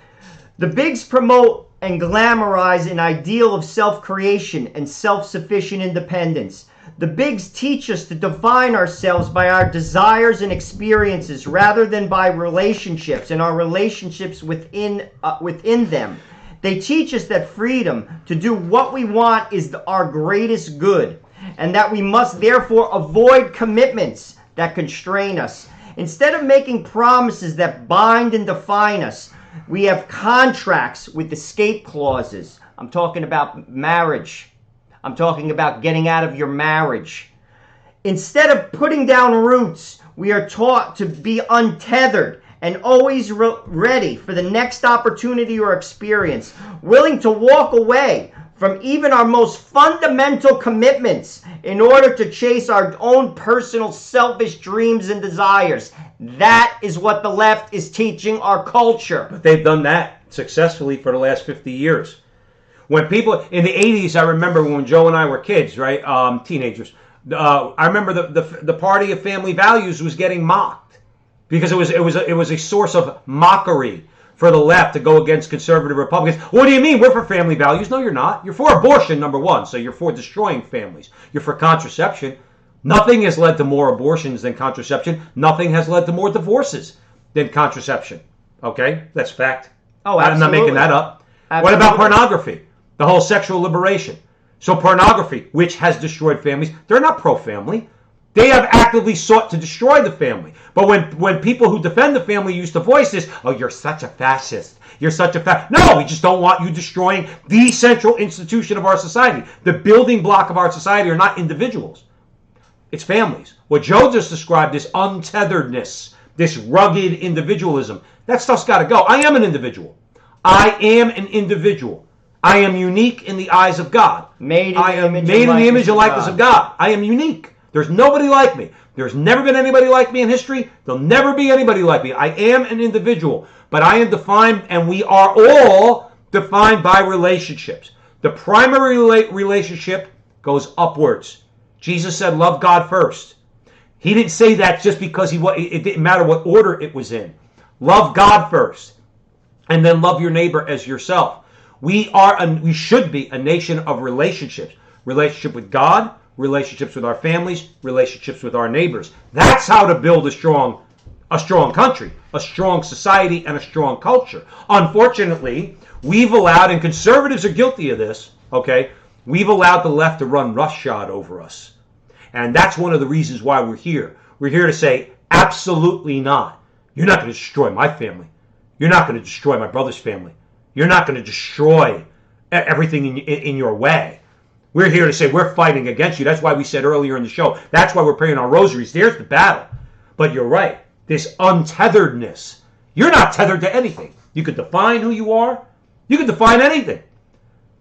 The bigs promote and glamorize an ideal of self-creation and self-sufficient independence. The bigs teach us to define ourselves by our desires and experiences rather than by relationships and our relationships within them. They teach us that freedom to do what we want is our greatest good, and that we must therefore avoid commitments that constrain us. Instead of making promises that bind and define us, we have contracts with escape clauses. I'm talking about marriage. I'm talking about getting out of your marriage. Instead of putting down roots, we are taught to be untethered and always ready for the next opportunity or experience, willing to walk away from even our most fundamental commitments in order to chase our own personal selfish dreams and desires. That is what the left is teaching our culture. But they've done that successfully for the last 50 years. When people, in the 80s, I remember when Joe and I were kids, right, teenagers, I remember the party of family values was getting mocked because it was a source of mockery for the left to go against conservative Republicans. What do you mean? We're for family values. No, you're not. You're for abortion, number one. So you're for destroying families. You're for contraception. Nothing has led to more abortions than contraception. Nothing has led to more divorces than contraception. Okay? That's fact. Oh, absolutely. I'm not making that up. Absolutely. What about pornography? The whole sexual liberation. So pornography, which has destroyed families, they're not pro-family. They have actively sought to destroy the family. But when people who defend the family used to voice this, oh, you're such a fascist. You're such a No, we just don't want you destroying the central institution of our society. The building block of our society are not individuals. It's families. What Joe just described, this untetheredness, this rugged individualism, that stuff's got to go. I am an individual. I am an individual. I am unique in the eyes of God. I am made in the image and likeness of God. I am unique. There's nobody like me. There's never been anybody like me in history. There'll never be anybody like me. I am an individual, but I am defined, and we are all defined by relationships. The primary relationship goes upwards. Jesus said, love God first. He didn't say that just because it didn't matter what order it was in. Love God first, and then love your neighbor as yourself. We should be a nation of relationships. Relationship with God, relationships with our families, relationships with our neighbors. That's how to build a strong country, a strong society, and a strong culture. Unfortunately, we've allowed, and conservatives are guilty of this, okay, we've allowed the left to run roughshod over us. And that's one of the reasons why we're here. We're here to say, absolutely not. You're not going to destroy my family. You're not going to destroy my brother's family. You're not going to destroy everything in your way. We're here to say we're fighting against you. That's why we said earlier in the show, that's why we're praying our rosaries. There's the battle. But you're right. This untetheredness. You're not tethered to anything. You could define who you are. You could define anything.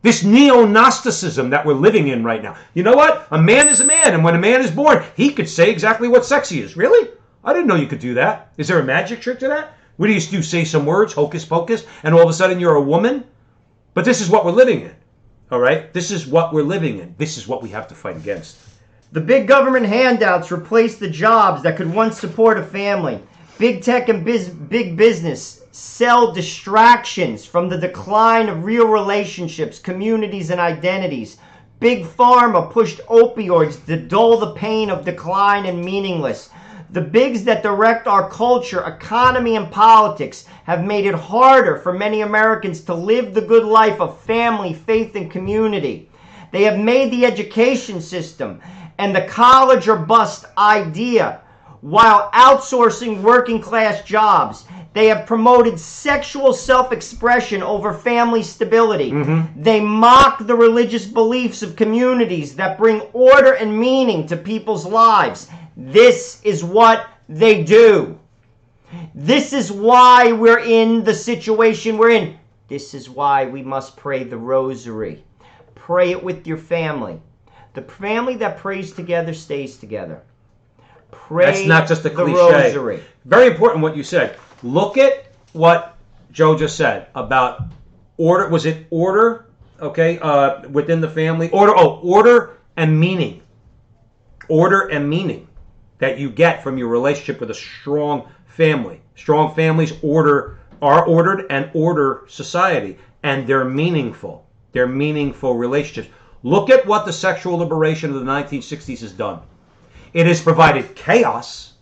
This neo-Gnosticism that we're living in right now. You know what? A man is a man. And when a man is born, he could say exactly what sex he is. Really? I didn't know you could do that. Is there a magic trick to that? What do you do? Say some words, hocus pocus, and all of a sudden you're a woman? But this is what we're living in. All right? This is what we're living in. This is what we have to fight against. The big government handouts replace the jobs that could once support a family. Big tech and big business sell distractions from the decline of real relationships, communities, and identities. Big pharma pushed opioids to dull the pain of decline and meaningless. The bigs that direct our culture, economy, and politics have made it harder for many Americans to live the good life of family, faith, and community. They have made the education system and the college or bust idea while outsourcing working class jobs. They have promoted sexual self-expression over family stability. They mock the religious beliefs of communities that bring order and meaning to people's lives. This is what they do. This is why we're in the situation we're in. This is why we must pray the rosary. Pray it with your family. The family that prays together stays together. Pray That's not just a cliche. Rosary. Very important what you said. Look at what Joe just said about order. Was it order? Okay, within the family. Order and meaning. Order and meaning that you get from your relationship with a strong family. Strong families are ordered and order society, and they're meaningful. They're meaningful relationships. Look at what the sexual liberation of the 1960s has done. It has provided chaos,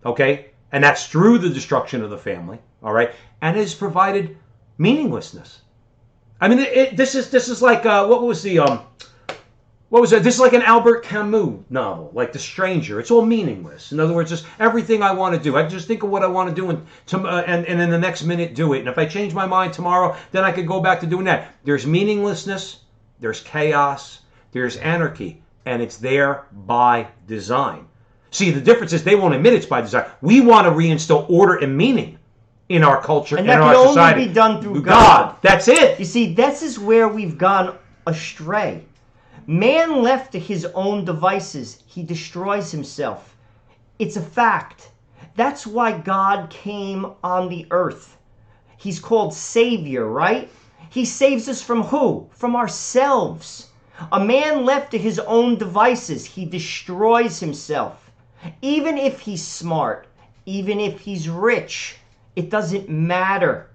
okay, and that's through the destruction of the family, all right, and it has provided meaninglessness. I mean, this is like what was it? This is like an Albert Camus novel, like The Stranger. It's all meaningless. In other words, just everything I want to do. I can just think of what I want to do and in the next minute do it. And if I change my mind tomorrow, then I could go back to doing that. There's meaninglessness, there's chaos, there's anarchy, and it's there by design. See, the difference is they won't admit it's by design. We want to reinstill order and meaning in our culture and in our society. And that can only be done through God. That's it. You see, this is where we've gone astray. Man left to his own devices, he destroys himself. It's a fact. That's why God came on the earth. He's called Savior, right? He saves us from who? From ourselves. A man left to his own devices, he destroys himself. Even if he's smart, even if he's rich, it doesn't matter.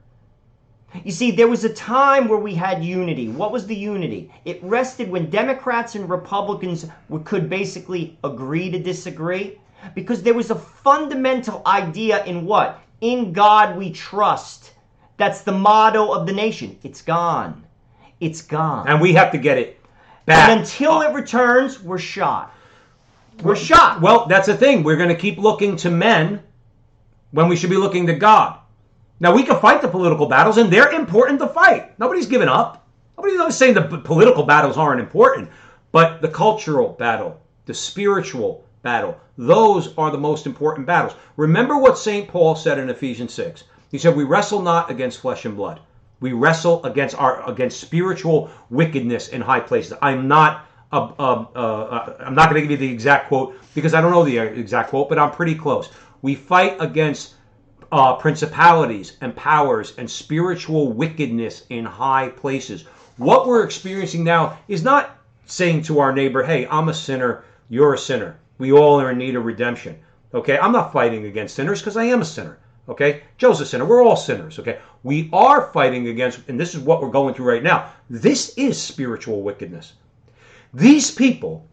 You see, there was a time where we had unity. What was the unity? It rested when Democrats and Republicans could basically agree to disagree, because there was a fundamental idea in what? In God we trust. That's the motto of the nation. It's gone. It's gone. And we have to get it back. And until it returns, we're shot. We're shocked. Well, that's the thing. We're going to keep looking to men when we should be looking to God. Now, we can fight the political battles, and they're important to fight. Nobody's giving up. Nobody's saying the political battles aren't important. But the cultural battle, the spiritual battle, those are the most important battles. Remember what St. Paul said in Ephesians 6. He said, we wrestle not against flesh and blood. We wrestle against spiritual wickedness in high places. I'm not going to give you the exact quote because I don't know the exact quote, but I'm pretty close. We fight against principalities and powers and spiritual wickedness in high places. What we're experiencing now is not saying to our neighbor, hey, I'm a sinner, you're a sinner. We all are in need of redemption. Okay, I'm not fighting against sinners because I am a sinner. Okay, Joe's a sinner. We're all sinners. Okay, we are fighting against, and this is what we're going through right now. This is spiritual wickedness. These people,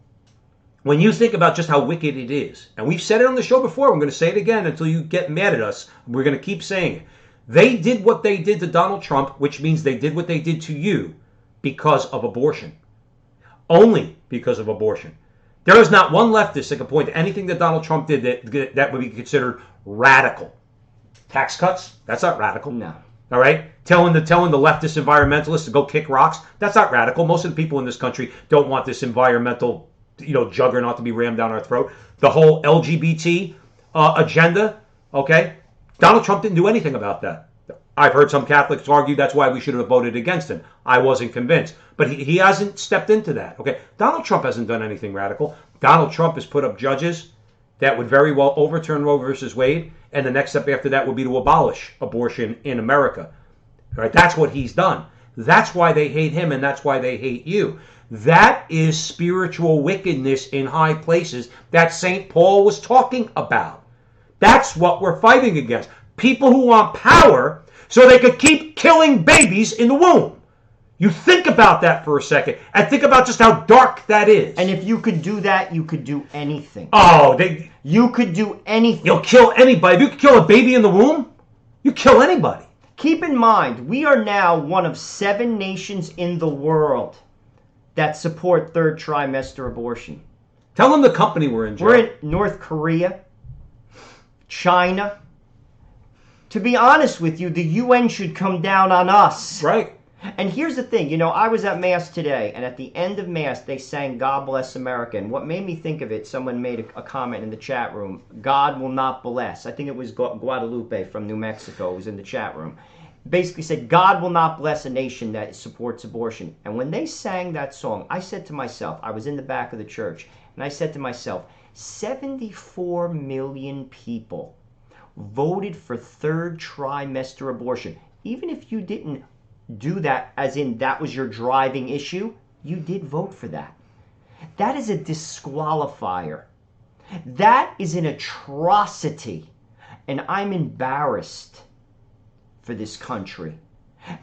when you think about just how wicked it is, and we've said it on the show before, I'm going to say it again until you get mad at us. We're going to keep saying it. They did what they did to Donald Trump, which means they did what they did to you because of abortion. Only because of abortion. There is not one leftist that can point to anything that Donald Trump did that would be considered radical. Tax cuts? That's not radical. No. All right? Telling the leftist environmentalists to go kick rocks? That's not radical. Most of the people in this country don't want this environmental, juggernaut to be rammed down our throat. The whole LGBT agenda, okay? Donald Trump didn't do anything about that. I've heard some Catholics argue that's why we should have voted against him. I wasn't convinced. But he hasn't stepped into that, okay? Donald Trump hasn't done anything radical. Donald Trump has put up judges that would very well overturn Roe versus Wade, and the next step after that would be to abolish abortion in America. All right? That's what he's done. That's why they hate him, and that's why they hate you. That is spiritual wickedness in high places that St. Paul was talking about. That's what we're fighting against. People who want power so they could keep killing babies in the womb. You think about that for a second, and think about just how dark that is. And if you could do that, you could do anything. Oh, you could do anything. You'll kill anybody. If you could kill a baby in the womb, you kill anybody. Keep in mind, we are now one of 7 nations in the world that support third trimester abortion. Tell them the company we're in, Joe. We're in North Korea, China. To be honest with you, the UN should come down on us. Right. And here's the thing, I was at Mass today, and at the end of Mass, they sang God Bless America. And what made me think of it, someone made a comment in the chat room, God will not bless. I think it was Guadalupe from New Mexico was in the chat room. Basically said, God will not bless a nation that supports abortion. And when they sang that song, I said to myself, I was in the back of the church, and I said to myself, 74 million people voted for third trimester abortion. Even if you didn't do that as in that was your driving issue, you did vote for that. That is a disqualifier. That is an atrocity. And I'm embarrassed for this country.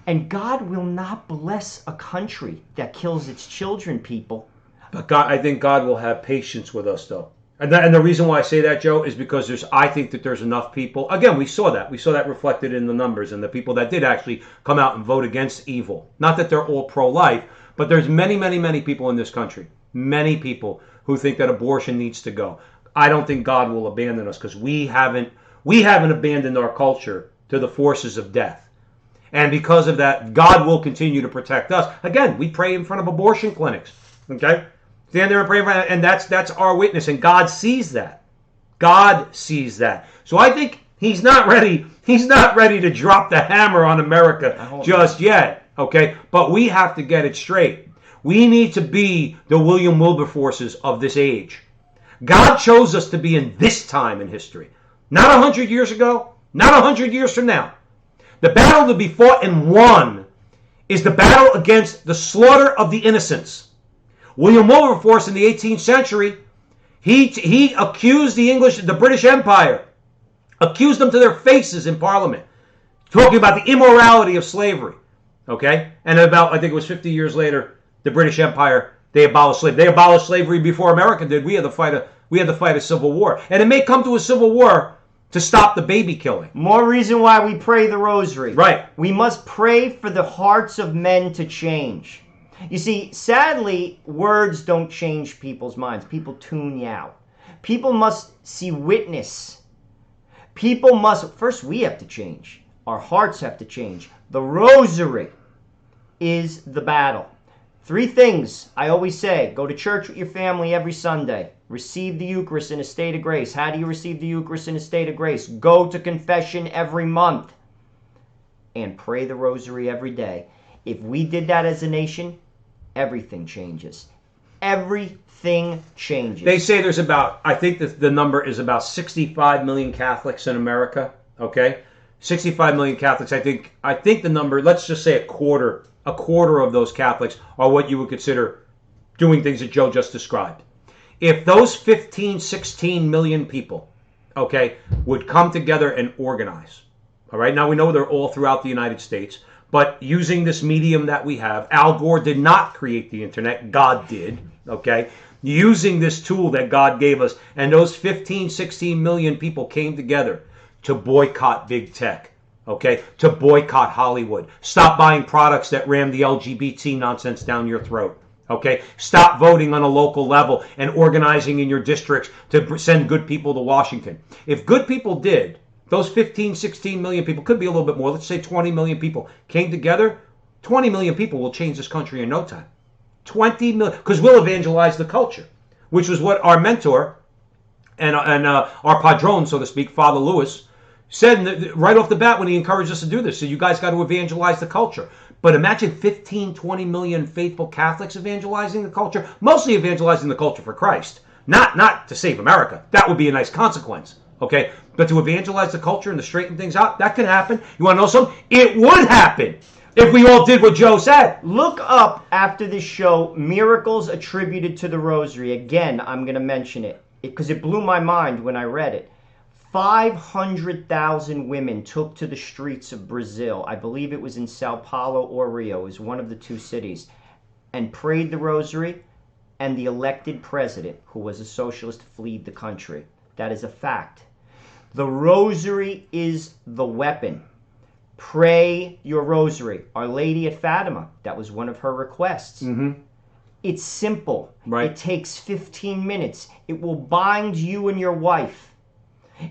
And God will not bless a country that kills its children, people. But I think God will have patience with us, though. And the reason why I say that, Joe, is because I think that there's enough people. Again, we saw that. We saw that reflected in the numbers and the people that did actually come out and vote against evil. Not that they're all pro-life, but there's many, many, many people in this country, many people who think that abortion needs to go. I don't think God will abandon us because we haven't abandoned our culture to the forces of death. And because of that, God will continue to protect us. Again, we pray in front of abortion clinics, okay? Stand there and pray, and that's our witness, and God sees that. God sees that. So I think he's not ready. He's not ready to drop the hammer on America just yet, okay? But we have to get it straight. We need to be the William Wilberforces of this age. God chose us to be in this time in history. Not 100 years ago, not 100 years from now. The battle to be fought and won is the battle against the slaughter of the innocents. William Wilberforce in the 18th century, he accused the British Empire, accused them to their faces in Parliament, talking about the immorality of slavery. Okay? And about, I think it was 50 years later, the British Empire, they abolished slavery. They abolished slavery before America did. We had to fight a civil war. And it may come to a civil war to stop the baby killing. More reason why we pray the rosary. Right. We must pray for the hearts of men to change. You see, sadly, words don't change people's minds. People tune you out. People must see witness. People must, first we have to change. Our hearts have to change. The rosary is the battle. 3 things I always say. Go to church with your family every Sunday. Receive the Eucharist in a state of grace. How do you receive the Eucharist in a state of grace? Go to confession every month. And pray the rosary every day. If we did that as a nation, everything changes. Everything changes. They say there's about, I think that the number is about 65 million Catholics in America. Okay? 65 million Catholics. I think the number, let's just say a quarter of those Catholics are what you would consider doing things that Joe just described. If those 15, 16 million people, okay, would come together and organize, all right, now we know they're all throughout the United States, but using this medium that we have, Al Gore did not create the internet, God did, okay, using this tool that God gave us, and those 15, 16 million people came together to boycott big tech. Okay, to boycott Hollywood. Stop buying products that ram the LGBT nonsense down your throat. Okay, stop voting on a local level and organizing in your districts to send good people to Washington. If good people did, those 15, 16 million people, could be a little bit more, let's say 20 million people came together, 20 million people will change this country in no time. 20 million, because we'll evangelize the culture, which was what our mentor and our padron, so to speak, Father Lewis, said right off the bat when he encouraged us to do this. So you guys got to evangelize the culture. But imagine 15, 20 million faithful Catholics evangelizing the culture, mostly evangelizing the culture for Christ, not to save America. That would be a nice consequence, okay? But to evangelize the culture and to straighten things out, that could happen. You want to know something? It would happen if we all did what Joe said. Look up after this show, miracles attributed to the rosary. Again, I'm going to mention it because it blew my mind when I read it. 500,000 women took to the streets of Brazil. I believe it was in Sao Paulo or Rio. It was one of the 2 cities. And prayed the rosary, and the elected president, who was a socialist, fled the country. That is a fact. The rosary is the weapon. Pray your rosary. Our Lady at Fatima, that was one of her requests. Mm-hmm. It's simple. Right. It takes 15 minutes. It will bind you and your wife.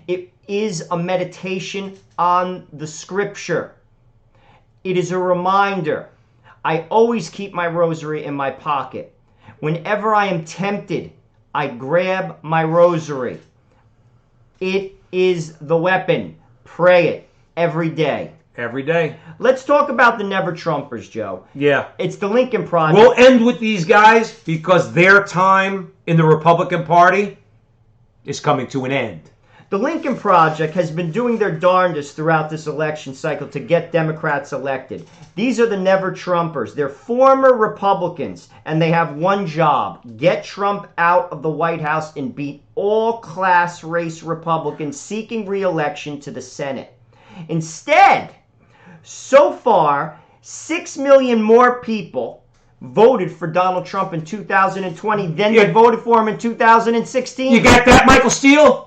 It is a meditation on the scripture. It is a reminder. I always keep my rosary in my pocket. Whenever I am tempted, I grab my rosary. It is the weapon. Pray it every day. Every day. Let's talk about the Never Trumpers, Joe. Yeah. It's the Lincoln Project. We'll end with these guys because their time in the Republican Party is coming to an end. The Lincoln Project has been doing their darndest throughout this election cycle to get Democrats elected. These are the Never Trumpers. They're former Republicans, and they have one job: get Trump out of the White House and beat all class race Republicans seeking re-election to the Senate. Instead, so far, 6 million more people voted for Donald Trump in 2020 than they voted for him in 2016. You got that, Michael Steele?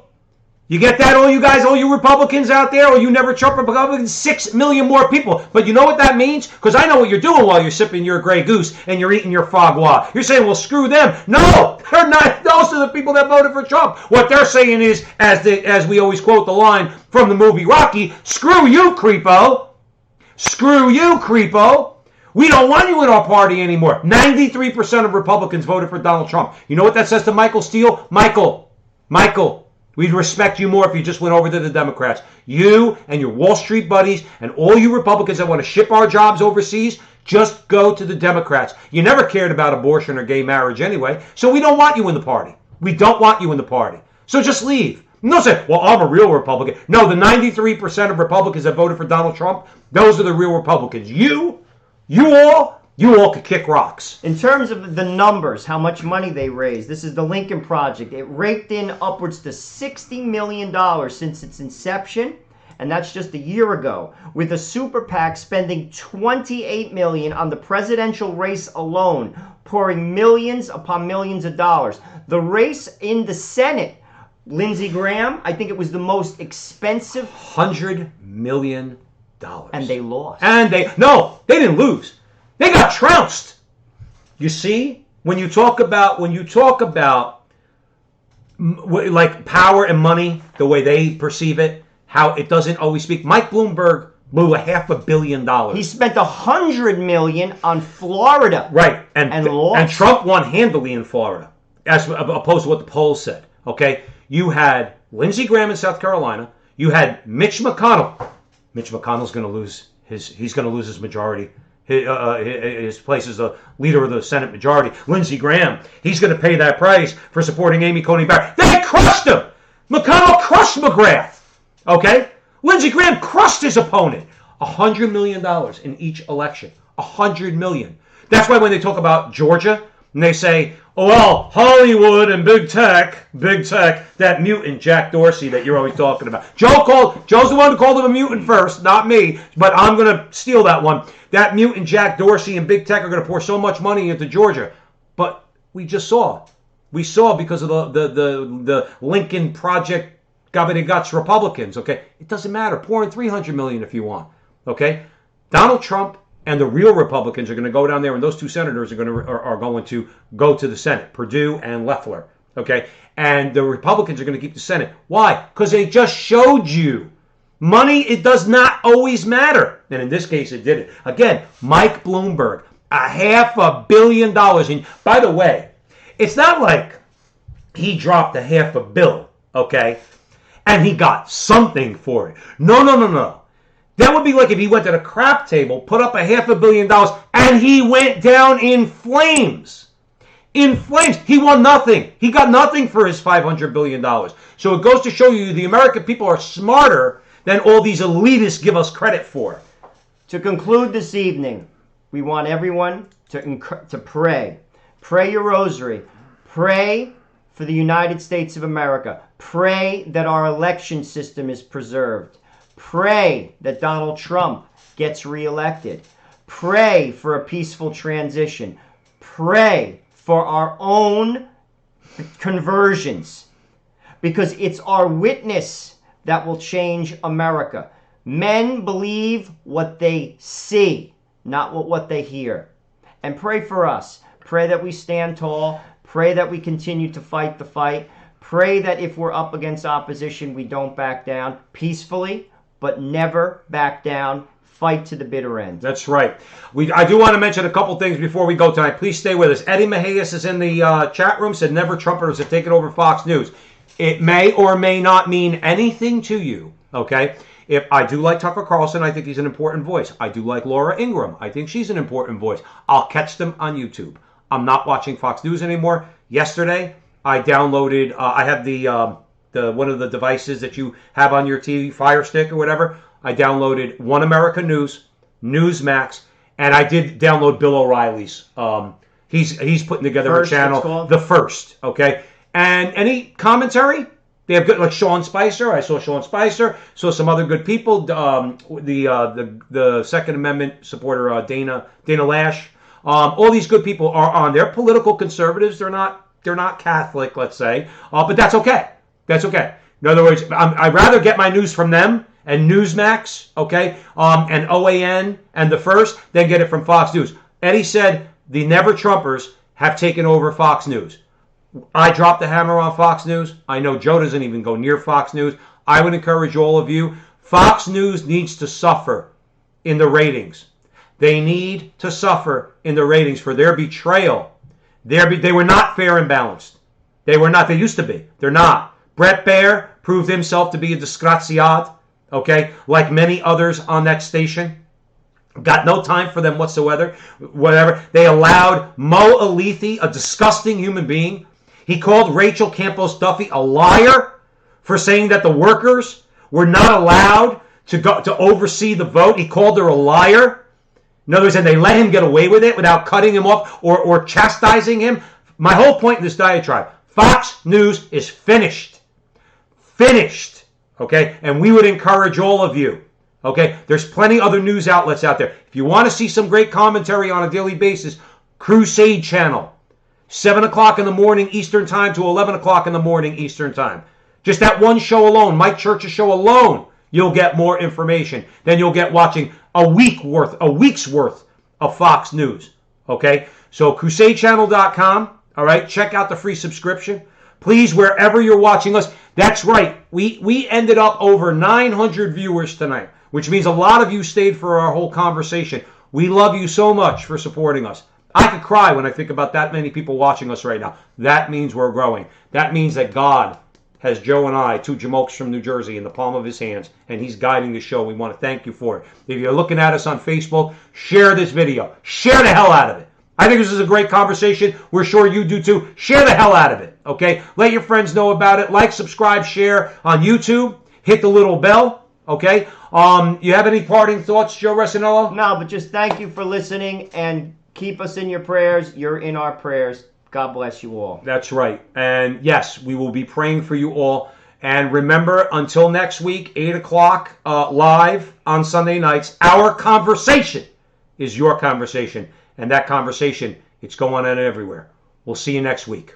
You get that, all you guys, all you Republicans out there, all you Never Trump Republicans? 6 million more people. But you know what that means? Because I know what you're doing while you're sipping your Grey Goose and you're eating your foie gras. You're saying, well, screw them. No, they're not. Those are the people that voted for Trump. What they're saying is, as we always quote the line from the movie Rocky, screw you, creepo. Screw you, creepo. We don't want you in our party anymore. 93% of Republicans voted for Donald Trump. You know what that says to Michael Steele? Michael, we'd respect you more if you just went over to the Democrats. You and your Wall Street buddies and all you Republicans that want to ship our jobs overseas, just go to the Democrats. You never cared about abortion or gay marriage anyway, so we don't want you in the party. We don't want you in the party. So just leave. No say, well, I'm a real Republican. No, the 93% of Republicans that voted for Donald Trump, those are the real Republicans. You all could kick rocks. In terms of the numbers, how much money they raised, this is the Lincoln Project. It raked in upwards to $60 million since its inception, and that's just a year ago, with a super PAC spending $28 million on the presidential race alone, pouring millions upon millions of dollars. The race in the Senate, Lindsey Graham, I think it was the most expensive. $100 million. And they lost. No, they didn't lose. They got trounced. You see, when you talk about like power and money, the way they perceive it, how it doesn't always speak. Mike Bloomberg blew $500 million. He spent $100 million on Florida. Right, and lost. Trump won handily in Florida, as opposed to what the polls said. Okay, you had Lindsey Graham in South Carolina. You had Mitch McConnell. Mitch McConnell's going to lose he's going to lose his majority. His place as the leader of the Senate majority. Lindsey Graham, he's going to pay that price for supporting Amy Coney Barrett. They crushed him. McConnell crushed McGrath. Okay? Lindsey Graham crushed his opponent. $100 million in each election. $100 million. That's why when they talk about Georgia, and they say, oh, well, Hollywood and big tech, that mutant Jack Dorsey that you're always talking about. Joe's the one who called him a mutant first, not me, but I'm going to steal that one. That mutant Jack Dorsey and big tech are going to pour so much money into Georgia. But we saw because of the Lincoln Project Gobbledygots Republicans, okay? It doesn't matter. Pour in $300 million if you want, okay? Donald Trump and the real Republicans are going to go down there, and those two senators are going to go to the Senate, Perdue and Loeffler, okay? And the Republicans are going to keep the Senate. Why? Because they just showed you money, it does not always matter. And in this case, it didn't. Again, Mike Bloomberg, $500 million. And by the way, it's not like he dropped $500 million, okay, and he got something for it. No. That would be like if he went to the crap table, put up $500 million, and he went down in flames. In flames. He won nothing. He got nothing for his $500 billion. So it goes to show you the American people are smarter than all these elitists give us credit for. To conclude this evening, we want everyone to pray. Pray your rosary. Pray for the United States of America. Pray that our election system is preserved. Pray that Donald Trump gets reelected. Pray for a peaceful transition. Pray for our own conversions, because it's our witness that will change America. Men believe what they see, not what they hear. And pray for us. Pray that we stand tall. Pray that we continue to fight the fight. Pray that if we're up against opposition, we don't back down peacefully, but never back down. Fight to the bitter end. That's right. I do want to mention a couple things before we go tonight. Please stay with us. Eddie Mahias is in the chat room, said never Trumpers have taken over Fox News. It may or may not mean anything to you, okay? If I do like Tucker Carlson, I think he's an important voice. I do like Laura Ingraham. I think she's an important voice. I'll catch them on YouTube. I'm not watching Fox News anymore. Yesterday, I downloaded, I have the one of the devices that you have on your TV, Fire Stick or whatever. I downloaded One America News, Newsmax, and I did download Bill O'Reilly's. He's putting together a channel, The First, okay? And any commentary? They have good, like Sean Spicer. I saw Sean Spicer. Saw some other good people. The Second Amendment supporter Dana Lash. All these good people are on. They're political conservatives. They're not Catholic, let's say. But that's okay. That's okay. In other words, I'd rather get my news from them and Newsmax, okay, and OAN and The First than get it from Fox News. Eddie said the Never Trumpers have taken over Fox News. I dropped the hammer on Fox News. I know Joe doesn't even go near Fox News. I would encourage all of you. Fox News needs to suffer in the ratings. They need to suffer in the ratings for their betrayal. They were not fair and balanced. They were not. They used to be. They're not. Brett Baer proved himself to be a disgraziat, okay, like many others on that station. Got no time for them whatsoever. They allowed Mo Alethi, a disgusting human being. He called Rachel Campos Duffy a liar for saying that the workers were not allowed to oversee the vote. He called her a liar. In other words, and they let him get away with it without cutting him off or chastising him. My whole point in this diatribe, Fox News is finished. Finished. Okay? And we would encourage all of you. Okay? There's plenty other news outlets out there. If you want to see some great commentary on a daily basis, Crusade Channel. 7 o'clock in the morning Eastern Time to 11 o'clock in the morning Eastern Time. Just that one show alone, Mike Church's show alone, you'll get more information than you'll get watching a week's worth of Fox News. Okay? So crusadechannel.com, all right? Check out the free subscription. Please, wherever you're watching us, that's right. We ended up over 900 viewers tonight, which means a lot of you stayed for our whole conversation. We love you so much for supporting us. I could cry when I think about that many people watching us right now. That means we're growing. That means that God has Joe and I, two jamokes from New Jersey, in the palm of his hands, and he's guiding the show. We want to thank you for it. If you're looking at us on Facebook, share this video. Share the hell out of it. I think this is a great conversation. We're sure you do too. Share the hell out of it, okay? Let your friends know about it. Like, subscribe, share on YouTube. Hit the little bell, okay? You have any parting thoughts, Joe Resinello? No, but just thank you for listening, and keep us in your prayers. You're in our prayers. God bless you all. That's right. And yes, we will be praying for you all. And remember, until next week, 8 o'clock live on Sunday nights, our conversation is your conversation. And that conversation, it's going on everywhere. We'll see you next week.